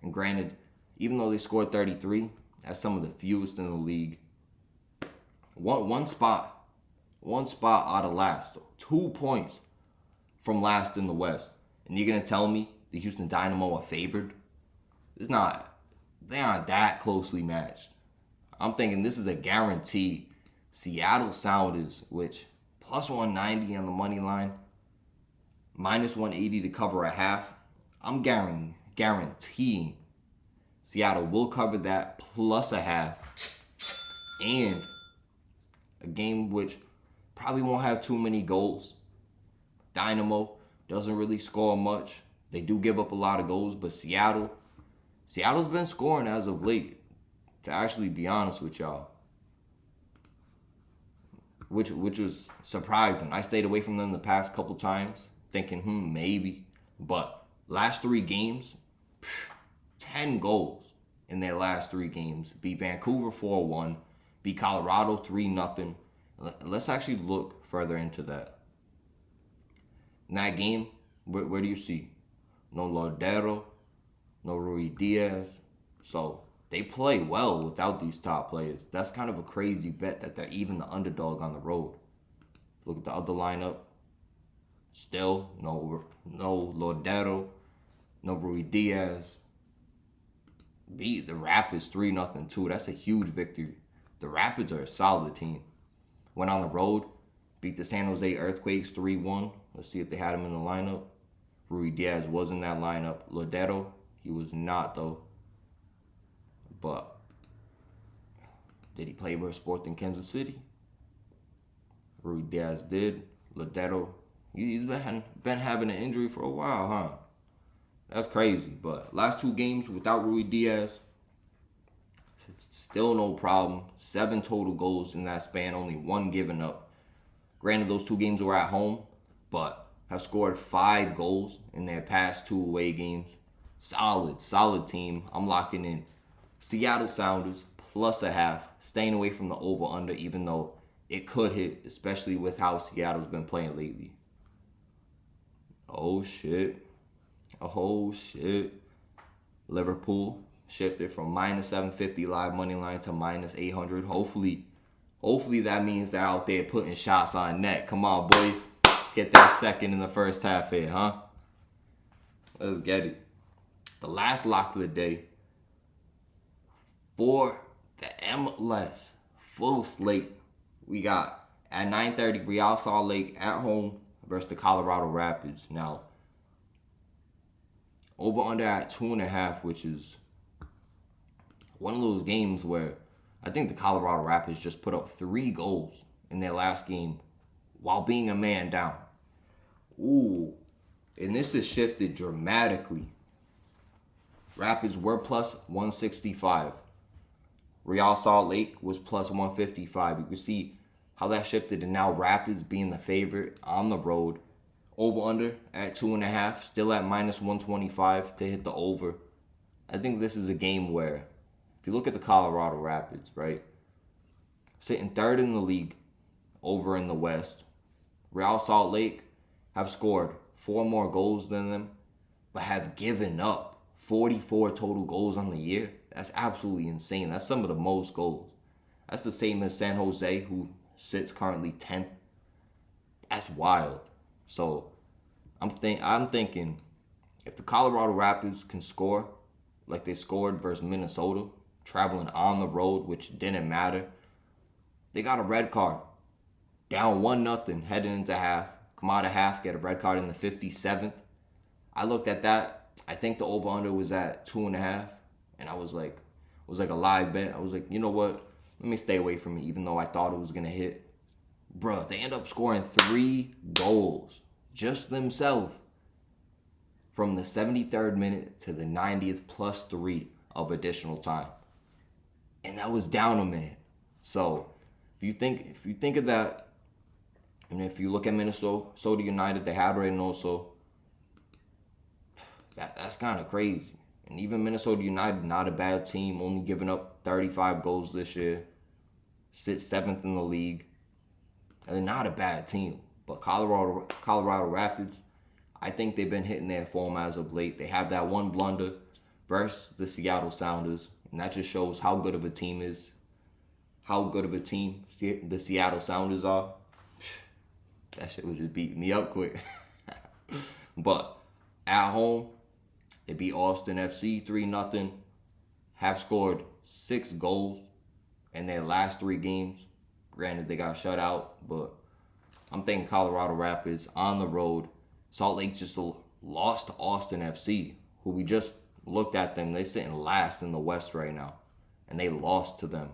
And granted, even though they scored 33, that's some of the fewest in the league. One spot out of last, 2 points from last in the West. And you're gonna tell me the Houston Dynamo are favored? It's not. They aren't that closely matched. I'm thinking this is a guarantee. Seattle Sounders, which plus 190 on the money line, minus 180 to cover a half. I'm guaranteeing Seattle will cover that plus a half. And a game which probably won't have too many goals. Dynamo doesn't really score much. They do give up a lot of goals, but Seattle's been scoring as of late, to actually be honest with y'all. Which was surprising. I stayed away from them the past couple times, thinking, maybe. But last 3 games, 10 goals in their last 3 games. Beat Vancouver 4-1, beat Colorado 3-0. Let's actually look further into that. In that game, where do you see? No Lodero, no Rui Diaz. So they play well without these top players. That's kind of a crazy bet that they're even the underdog on the road. Look at the other lineup. Still, no Lodero, no Rui Diaz. Beat the Rapids 3-0 too. That's a huge victory. The Rapids are a solid team. Went on the road, beat the San Jose Earthquakes 3-1. Let's see if they had him in the lineup. Rui Diaz was in that lineup. Lodero, he was not though. But did he play for Sporting Kansas City? Rui Diaz did. Lodero, he's been having an injury for a while, huh? That's crazy. But last 2 games without Rui Diaz, still no problem. 7 total goals in that span, only 1 given up. Granted, those 2 games were at home, but have scored 5 goals in their past 2 away games. Solid team. I'm locking in Seattle Sounders plus a half, staying away from the over-under, even though it could hit, especially with how Seattle's been playing lately. Oh, shit. Liverpool shifted from minus 750 live money line to minus 800. Hopefully that means they're out there putting shots on net. Come on, boys. Let's get that second in the first half here, huh? Let's get it. The last lock of the day for the MLS full slate. We got at 9:30 Real Salt Lake at home versus the Colorado Rapids. Now, over under at 2.5, which is one of those games where I think the Colorado Rapids just put up 3 goals in their last game while being a man down. Ooh, and this has shifted dramatically. Rapids were plus 165. Real Salt Lake was plus 155. You can see how that shifted, and now Rapids being the favorite on the road. Over under at 2.5, still at minus 125 to hit the over. I think this is a game where, if you look at the Colorado Rapids, right, sitting 3rd in the league over in the West. Real Salt Lake have scored 4 more goals than them, but have given up 44 total goals on the year. That's absolutely insane. That's some of the most goals. That's the same as San Jose, who sits currently 10th. That's wild. So I'm thinking if the Colorado Rapids can score like they scored versus Minnesota, traveling on the road, which didn't matter, they got a red card. Down 1-0 heading into half. Come out of half, get a red card in the 57th. I looked at that. I think the over-under was at 2.5. And I was like, it was like a live bet. I was like, you know what? Let me stay away from it, even though I thought it was going to hit. Bruh, they end up scoring 3 goals just themselves from the 73rd minute to the 90th plus 3 of additional time. And that was down a man. So if you think of that And if you look at Minnesota United, they had Ray also. That's kind of crazy. And even Minnesota United, not a bad team, only giving up 35 goals this year. Sits 7th in the league. And they're not a bad team. But Colorado Rapids, I think they've been hitting their form as of late. They have that one blunder versus the Seattle Sounders. And that just shows how good of a team the Seattle Sounders are. That shit was just beating me up quick. But at home, they beat Austin FC 3-0. Have scored 6 goals in their last 3 games. Granted, they got shut out, but I'm thinking Colorado Rapids on the road. Salt Lake just lost to Austin FC, who we just looked at them. They're sitting last in the West right now, and they lost to them.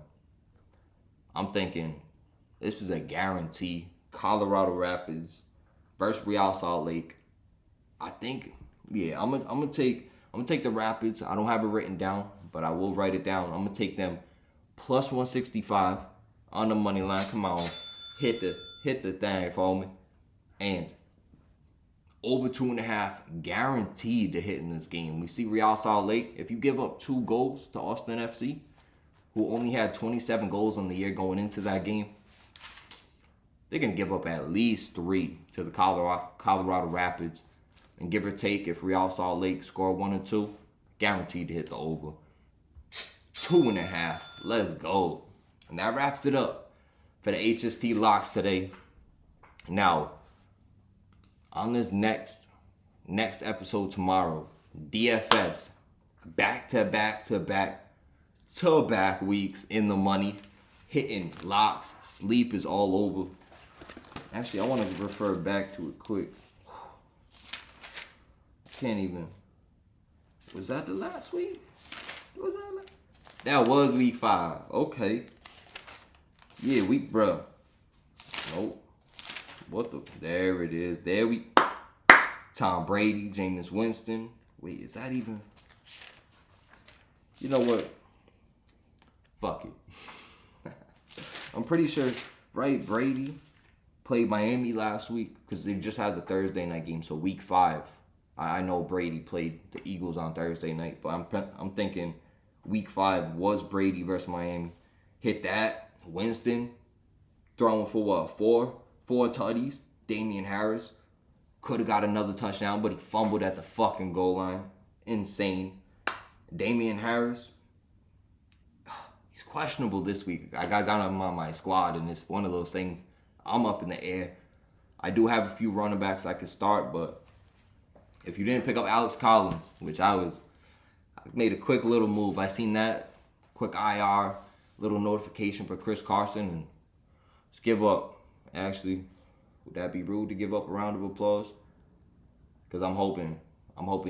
I'm thinking this is a guarantee. Colorado Rapids versus Real Salt Lake. I think, yeah, I'm gonna take the Rapids. I don't have it written down, but I will write it down. I'm gonna take them plus 165 on the money line. Come on, hit the thing for me. And over 2.5 guaranteed to hit in this game. We see Real Salt Lake. If you give up 2 goals to Austin FC, who only had 27 goals on the year going into that game, they're going to give up at least 3 to the Colorado Rapids. And give or take, if Real Salt Lake score 1 or 2, guaranteed to hit the over. 2.5. Let's go. And that wraps it up for the HST locks today. Now, on this next episode tomorrow, DFS, back weeks in the money, hitting locks, sleep is all over. Actually, I want to refer back to it quick. Can't even. Was that the last week? That was week 5. Okay. Yeah, bruh. Nope. There it is. Tom Brady, Jameis Winston. Wait, is that even? You know what? Fuck it. I'm pretty sure, right? Brady played Miami last week because they just had the Thursday night game. So week 5, I know Brady played the Eagles on Thursday night, but I'm thinking week 5 was Brady versus Miami. Hit that. Winston throwing for what? 4 tutties. Damian Harris could have got another touchdown, but he fumbled at the fucking goal line. Insane. Damian Harris, he's questionable this week. I got him on my squad, and it's one of those things. I'm up in the air. I do have a few running backs I could start, but if you didn't pick up Alex Collins, which I made a quick little move. I seen that quick IR little notification for Chris Carson, and let's give up. Actually, would that be rude to give up a round of applause? Because I'm hoping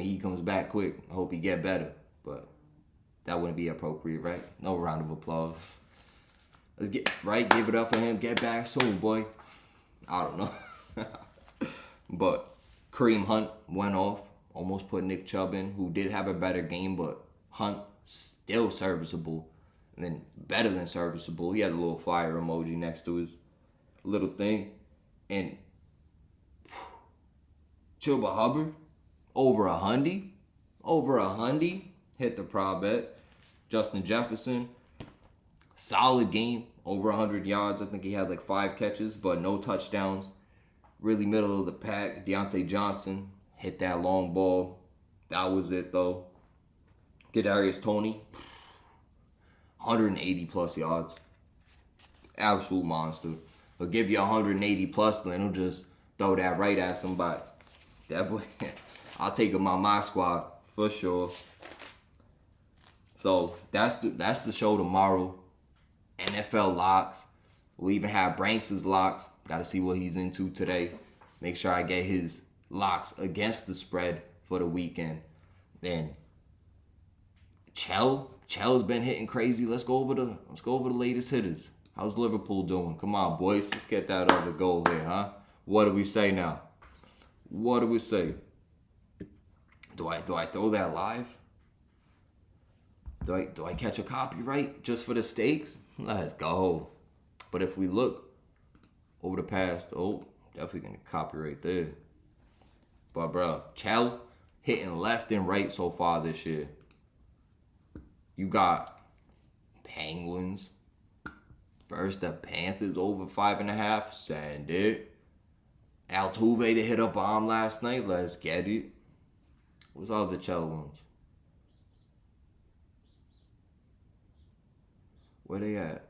he comes back quick. I hope he get better, but that wouldn't be appropriate, right? No round of applause. Let's give it up for him. Get back soon, boy. I don't know. But Kareem Hunt went off. Almost put Nick Chubb in, who did have a better game, but Hunt still serviceable. And then better than serviceable. He had a little fire emoji next to his little thing. And Chuba Hubbard, over a hundy. Hit the prop bet. Justin Jefferson, solid game. Over 100 yards. I think he had like 5 catches, but no touchdowns. Really middle of the pack. Deontay Johnson hit that long ball. That was it, though. Kadarius Toney, 180 plus yards. Absolute monster. He'll give you 180 plus, then he'll just throw that right at somebody. That boy, I'll take him on my squad for sure. So that's the show tomorrow. NFL locks. We'll even have Branks' locks. Got to see what he's into today. Make sure I get his locks against the spread for the weekend. Then Chell's been hitting crazy. Let's go over the latest hitters. How's Liverpool doing? Come on, boys. Let's get that other goal here, huh? What do we say now? What do we say? Do I throw that live? Do I catch a copyright just for the stakes? Let's go. But if we look over the past, Definitely gonna copy right there. But bro, Chell hitting left and right so far this year. You got Penguins versus the Panthers over 5.5. Send it. Altuve to hit a bomb last night. Let's get it. What's all the Chell ones? Where they at?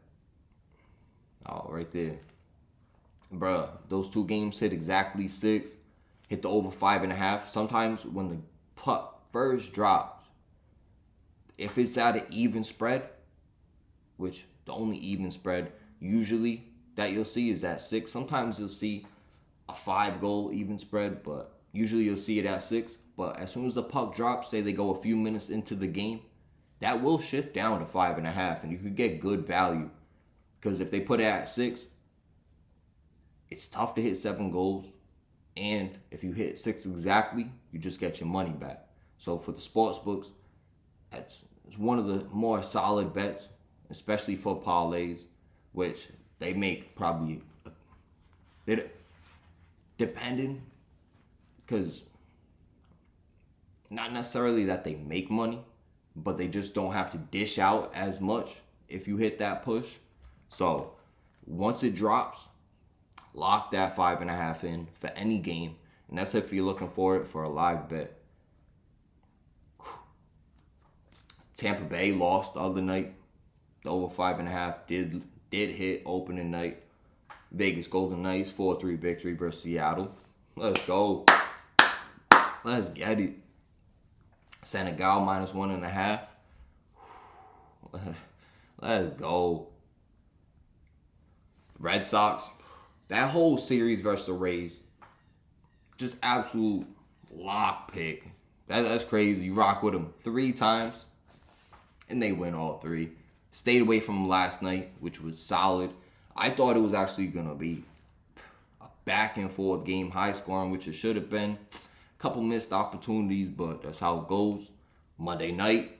Oh, right there. Bruh, those two games hit exactly 6. Hit the over 5.5. Sometimes when the puck first drops, if it's at an even spread, which the only even spread usually that you'll see is at 6. Sometimes you'll see a 5-goal even spread, but usually you'll see it at 6. But as soon as the puck drops, say they go a few minutes into the game, that will shift down to 5.5, and you could get good value. Because if they put it at 6, it's tough to hit 7 goals. And if you hit 6 exactly, you just get your money back. So for the sports books, that's one of the more solid bets, especially for parlays, which they make probably depending, because not necessarily that they make money, but they just don't have to dish out as much if you hit that push. So once it drops, lock that 5.5 in for any game. And that's if you're looking for it for a live bet. Tampa Bay lost the other night. The over 5.5 did hit opening night. Vegas Golden Knights 4-3 victory versus Seattle. Let's go. Let's get it. Senegal -1.5. Let's go. Red Sox. That whole series versus the Rays, just absolute lock pick. That's crazy. You rock with them 3 times, and they win all 3. Stayed away from them last night, which was solid. I thought it was actually going to be a back and forth game, high scoring, which it should have been. A couple missed opportunities, but that's how it goes. Monday night,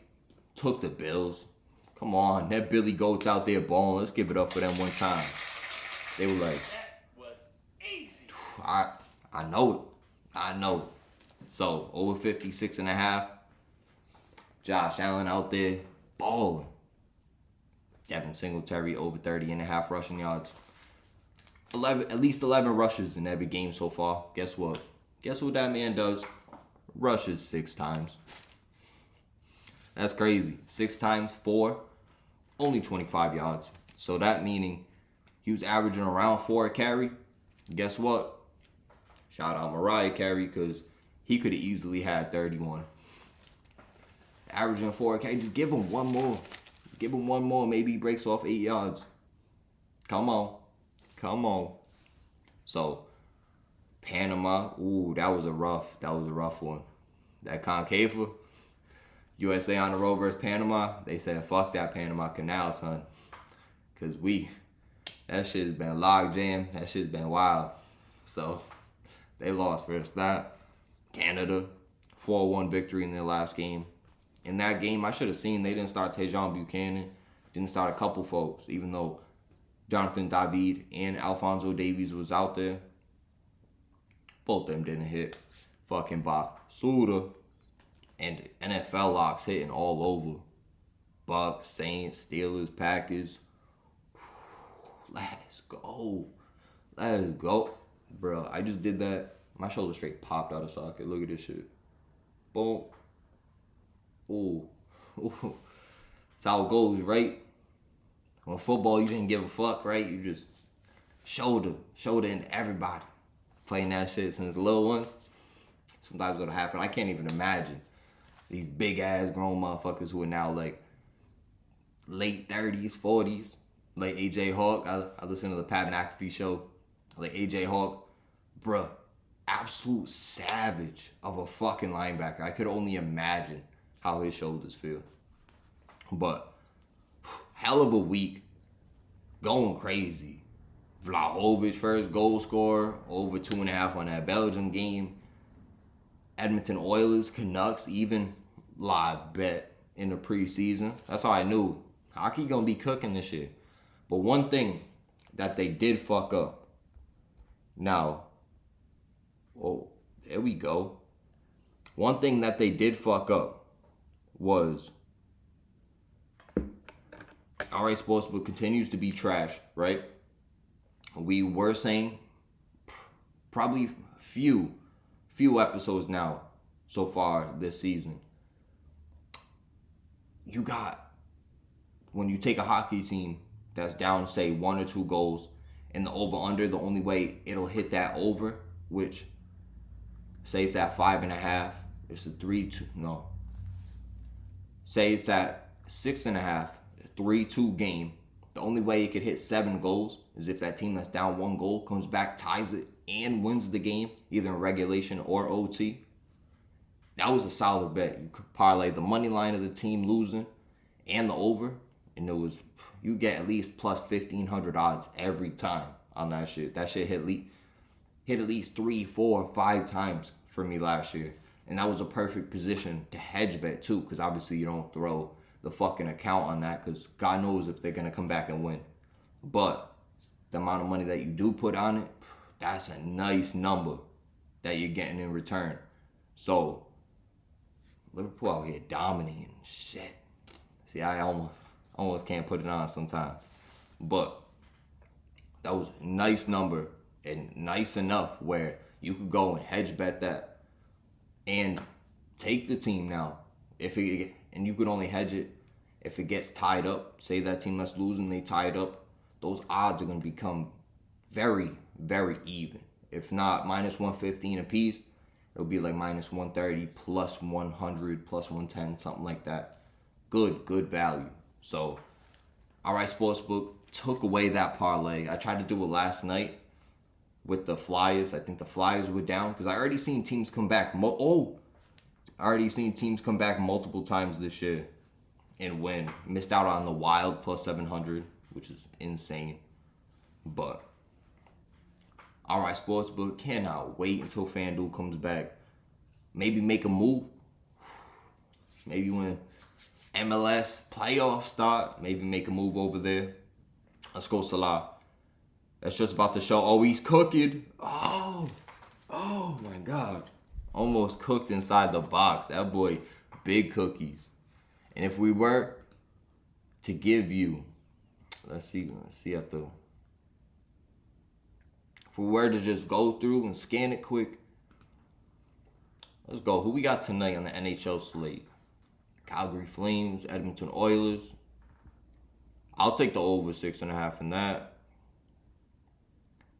took the Bills. Come on, that Billy Goat's out there balling. Let's give it up for them one time. They were like, easy. I know it. So over 56.5. Josh Allen out there balling. Devin Singletary over 30.5 rushing yards. At least 11 rushes in every game so far. Guess what? Guess what that man does? Rushes 6 times. That's crazy. 6 times 4, only 25 yards. So that meaning he was averaging around 4 a carry. Guess what? Shout out Mariah Carey, because he could have easily had 31. Averaging 4 a carry. Just give him one more. Give him one more. Maybe he breaks off 8 yards. Come on. So, Panama. Ooh, that was a rough one. That Concave. USA on the road versus Panama. They said, fuck that Panama Canal, son. Because that shit's been log jam. That shit's been wild. So, they lost versus that. Canada, 4-1 victory in their last game. In that game, I should have seen they didn't start Tejon Buchanan. Didn't start a couple folks, even though Jonathan David and Alphonso Davies was out there. Both of them didn't hit. Fucking Bach Suda. And NFL locks hitting all over. Bucks, Saints, Steelers, Packers. Let's go. Bro, I just did that. My shoulder straight popped out of socket. Look at this shit. Boom. Ooh. That's how it goes, right? On football, you didn't give a fuck, right? You just shoulder into everybody. Playing that shit since little ones. Sometimes it'll happen. I can't even imagine these big ass grown motherfuckers who are now like late 30s, 40s. Like AJ Hawk. I listen to the Pat McAfee show. Like AJ Hawk, bruh, absolute savage of a fucking linebacker. I could only imagine how his shoulders feel. But hell of a week, going crazy. Vlahovic first goal scorer, over 2.5 on that Belgium game. Edmonton Oilers, Canucks, even live bet in the preseason. That's how I knew hockey gonna be cooking this year. But one thing that they did fuck up. Now, Oh, there we go. One thing that they did fuck up was, all right, Sportsbook continues to be trash, right? We were saying probably few episodes now so far this season. You got, when you take a hockey team that's down, say, 1 or 2 goals, and the over-under, the only way it'll hit that over, which, say it's at 5.5, it's a 3-2, no. Say it's at 6.5, 3-2 game. The only way it could hit 7 goals is if that team that's down 1 goal comes back, ties it, and wins the game, either in regulation or OT. That was a solid bet. You could parlay the money line of the team losing and the over, and it was, you get at least plus 1,500 odds every time on that shit. That shit hit at least 3, 4, 5 times for me last year. And that was a perfect position to hedge bet too, because obviously you don't throw the fucking account on that, because God knows if they're going to come back and win. But the amount of money that you do put on it, that's a nice number that you're getting in return. So Liverpool out here dominating shit. See, I almost can't put it on sometimes. But that was a nice number and nice enough where you could go and hedge bet that and take the team now. And you could only hedge it if it gets tied up. Say that team that's losing, they tie it up. Those odds are going to become very, very even. If not minus 115 apiece, it'll be like minus 130, plus 100, plus 110, something like that. Good value. So, all right, Sportsbook took away that parlay. I tried to do it last night with the Flyers. I think the Flyers were down because I already seen teams come back. Multiple times this year and win. Missed out on the Wild plus 700, which is insane. But all right, Sportsbook, cannot wait until FanDuel comes back. Maybe make a move. Maybe when MLS playoffs start, maybe make a move over there. Let's go, Salah. That's just about to show. Oh, he's cooking. Oh my God. Almost cooked inside the box. That boy, big cookies. And if we were to give you, let's see if we were to just go through and scan it quick. Let's go. Who we got tonight on the NHL slate? Calgary Flames, Edmonton Oilers. I'll take the over 6.5 in that.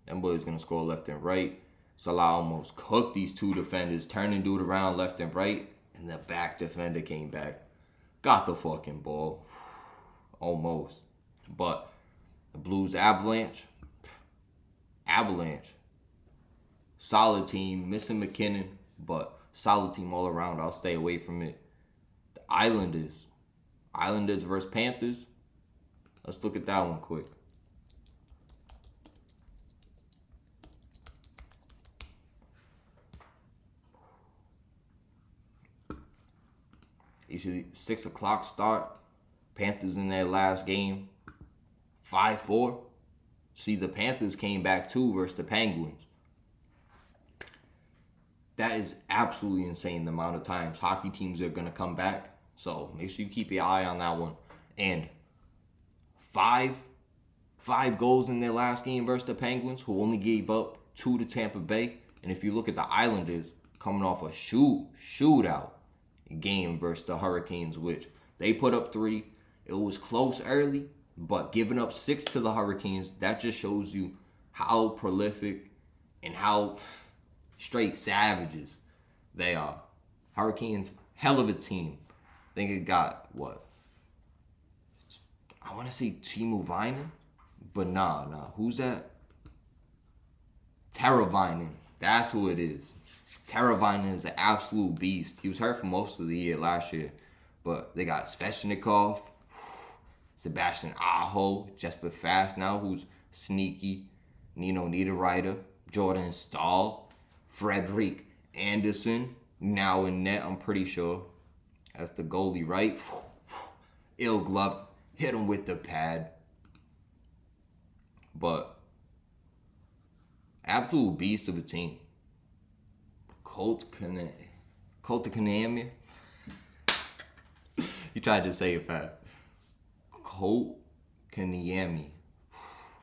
Them boys gonna score left and right. Salah almost cooked these 2 defenders, turning dude around left and right, and the back defender came back. Got the fucking ball. Almost. But the Blues Avalanche. Solid team. Missing McKinnon, but solid team all around. I'll stay away from it. The Islanders versus Panthers. Let's look at that one quick. Usually 6 o'clock start. Panthers in their last game. 5-4. See, the Panthers came back too versus the Penguins. That is absolutely insane, the amount of times hockey teams are going to come back. So make sure you keep your eye on that one. And five goals in their last game versus the Penguins, who only gave up 2 to Tampa Bay. And if you look at the Islanders coming off a shootout game versus the Hurricanes, which they put up 3. It was close early, but giving up 6 to the Hurricanes, that just shows you how prolific and how straight savages they are. Hurricanes, hell of a team. I think it got, what? I want to say Timo Väinö, but nah. Who's that? Tara Väinö. That's who it is. Tara Väinö is an absolute beast. He was hurt for most of the year last year. But they got Svechnikov, Sebastian Aho, Jesper Fast now, who's sneaky, Nino Niederreiter, Jordan Stahl, Frederick Anderson, now in net, I'm pretty sure. That's the goalie, right? Ill glove, hit him with the pad. But absolute beast of a team. Kotkaniemi. You tried to say it fast. Kotkaniemi.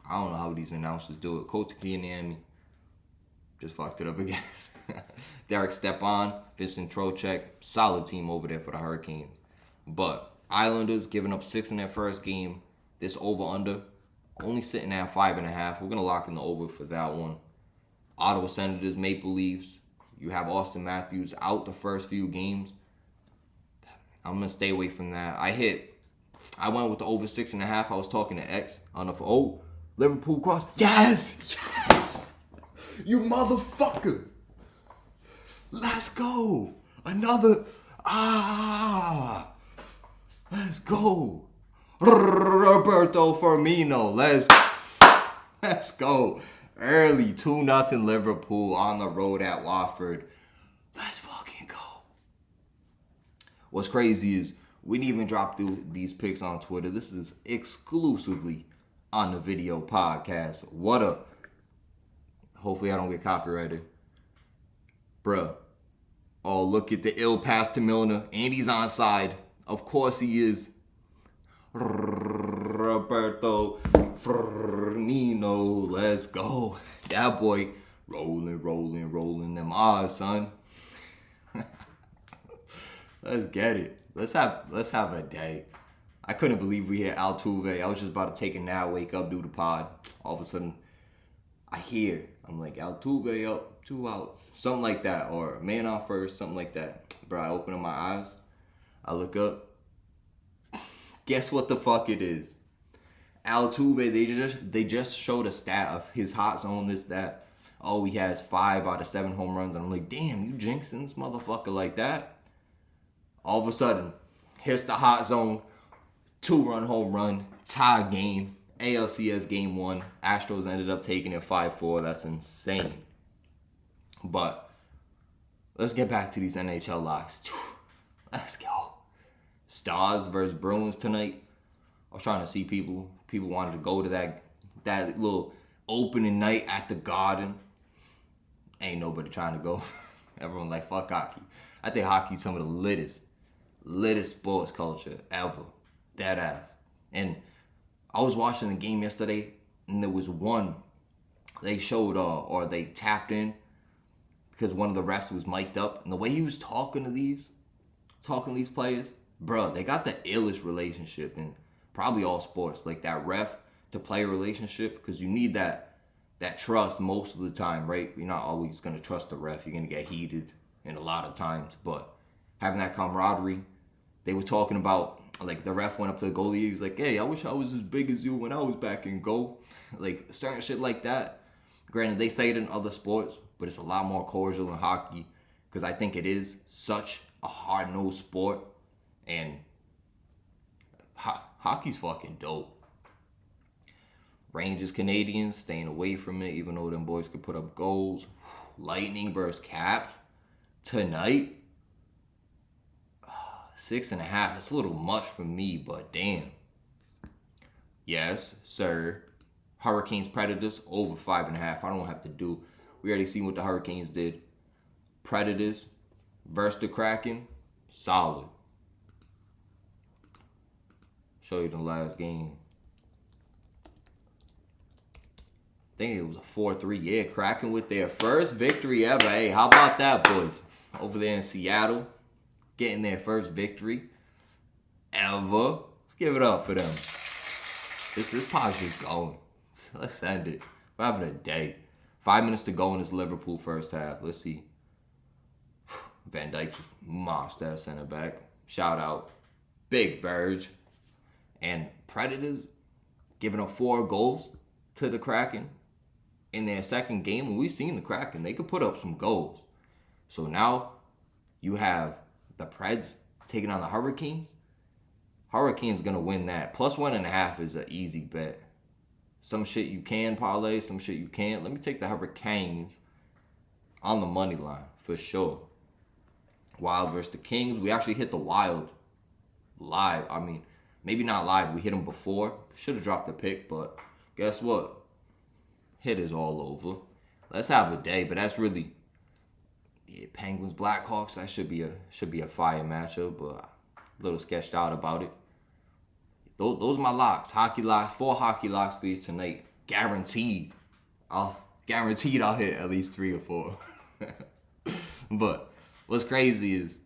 I don't know how these announcers do it. Kotkaniemi. Just fucked it up again. Derek Stepan, Vincent Trocheck. Solid team over there for the Hurricanes. But Islanders giving up 6 in their first game. This over-under only sitting at 5.5. We're going to lock in the over for that one. Ottawa Senators, Maple Leafs. You have Austin Matthews out the first few games. I'm going to stay away from that. I went with the over 6.5. I was talking to X on the Liverpool cross. Yes! Yes! You motherfucker! Let's go! Another... Let's go! Roberto Firmino. Let's go. Early 2-0 Liverpool on the road at Watford. Let's fucking go. What's crazy is we didn't even drop these pics on Twitter. This is exclusively on the video podcast. What up? Hopefully I don't get copyrighted. Bruh. Oh, look at the ill pass to Milner. And he's onside. Of course he is. Roberto Firmino. Let's go. That boy rolling them odds, son. Let's get it. Let's have a day. I couldn't believe we hit Altuve. I was just about to take a nap, wake up, do the pod. All of a sudden, I'm like, Altuve up, 2 outs. Something like that. Or man on first, something like that. Bro, I open up my eyes. I look up. Guess what the fuck it is? Altuve, they just showed a stat of his hot zone, this, that. Oh, he has 5 out of 7 home runs. And I'm like, damn, you jinxing this motherfucker like that? All of a sudden, hits the hot zone. 2-run home run. Tie game. ALCS game 1. Astros ended up taking it 5-4. That's insane. But let's get back to these NHL locks. Let's go. Stars versus Bruins tonight. I was trying to see people. People wanted to go to that little opening night at the Garden. Ain't nobody trying to go. Everyone like, fuck hockey. I think hockey's some of the littest sports culture ever. Dead ass. And I was watching the game yesterday, and there was one they showed or they tapped in because one of the refs was mic'd up, and the way he was talking to these players, bro, they got the illest relationship in probably all sports, like that ref to player relationship, because you need that trust most of the time, right? You're not always gonna trust the ref. You're gonna get heated in a lot of times, but having that camaraderie, they were talking about. Like, the ref went up to the goalie. He was like, hey, I wish I was as big as you when I was back in goal. Like, certain shit like that. Granted, they say it in other sports, but it's a lot more cordial in hockey because I think it is such a hard-nosed sport. And hockey's fucking dope. Rangers, Canadians, staying away from it, even though them boys could put up goals. Lightning versus Caps tonight. 6.5. It's a little much for me, but damn. Yes, sir. Hurricanes, Predators, over 5.5. I don't have to do. We already seen what the Hurricanes did. Predators versus the Kraken, solid. Show you the last game. I think it was a 4-3. Yeah, Kraken with their first victory ever. Hey, how about that, boys? Over there in Seattle. Getting their first victory ever. Let's give it up for them. This pod's just going. Let's end it. We're having a day. 5 minutes to go in this Liverpool first half. Let's see. Van Dijk just monster at center back. Shout out. Big Verge. And Predators giving up 4 goals to the Kraken in their second game. When we've seen the Kraken, they could put up some goals. So now you have the Preds taking on the Hurricanes. Hurricanes going to win that. Plus 1.5 is an easy bet. Some shit you can parlay, some shit you can't. Let me take the Hurricanes on the money line for sure. Wild versus the Kings. We actually hit the Wild live. I mean, maybe not live. We hit them before. Should have dropped the pick, but guess what? Hit is all over. Let's have a day, but that's really... Yeah, Penguins, Blackhawks, that should be a fire matchup, but a little sketched out about it. Those are my locks. Hockey locks, 4 hockey locks for you tonight. Guaranteed. I'll hit at least 3 or 4. But what's crazy is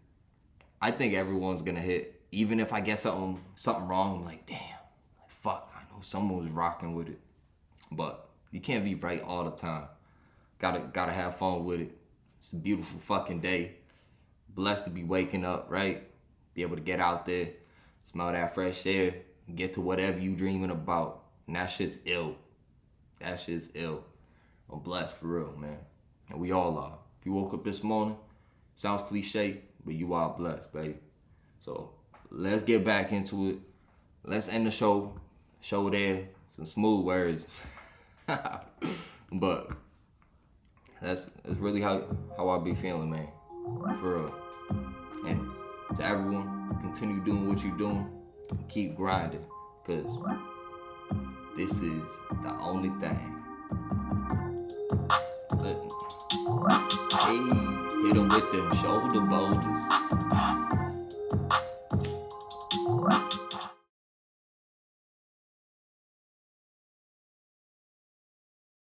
I think everyone's gonna hit. Even if I get something wrong, I'm like, damn, fuck, I know someone was rocking with it. But you can't be right all the time. Gotta have fun with it. It's a beautiful fucking day. Blessed to be waking up, right? Be able to get out there, smell that fresh air, get to whatever you dreaming about. And that shit's ill. That shit's ill. I'm blessed for real, man. And we all are. If you woke up this morning, sounds cliche, but you are blessed, baby. So let's get back into it. Let's end the show there. Some smooth words. But that's really how I be feeling, man. For real. And to everyone, continue doing what you're doing. Keep grinding. Because this is the only thing. Hey, hit 'em with them shoulder boulders.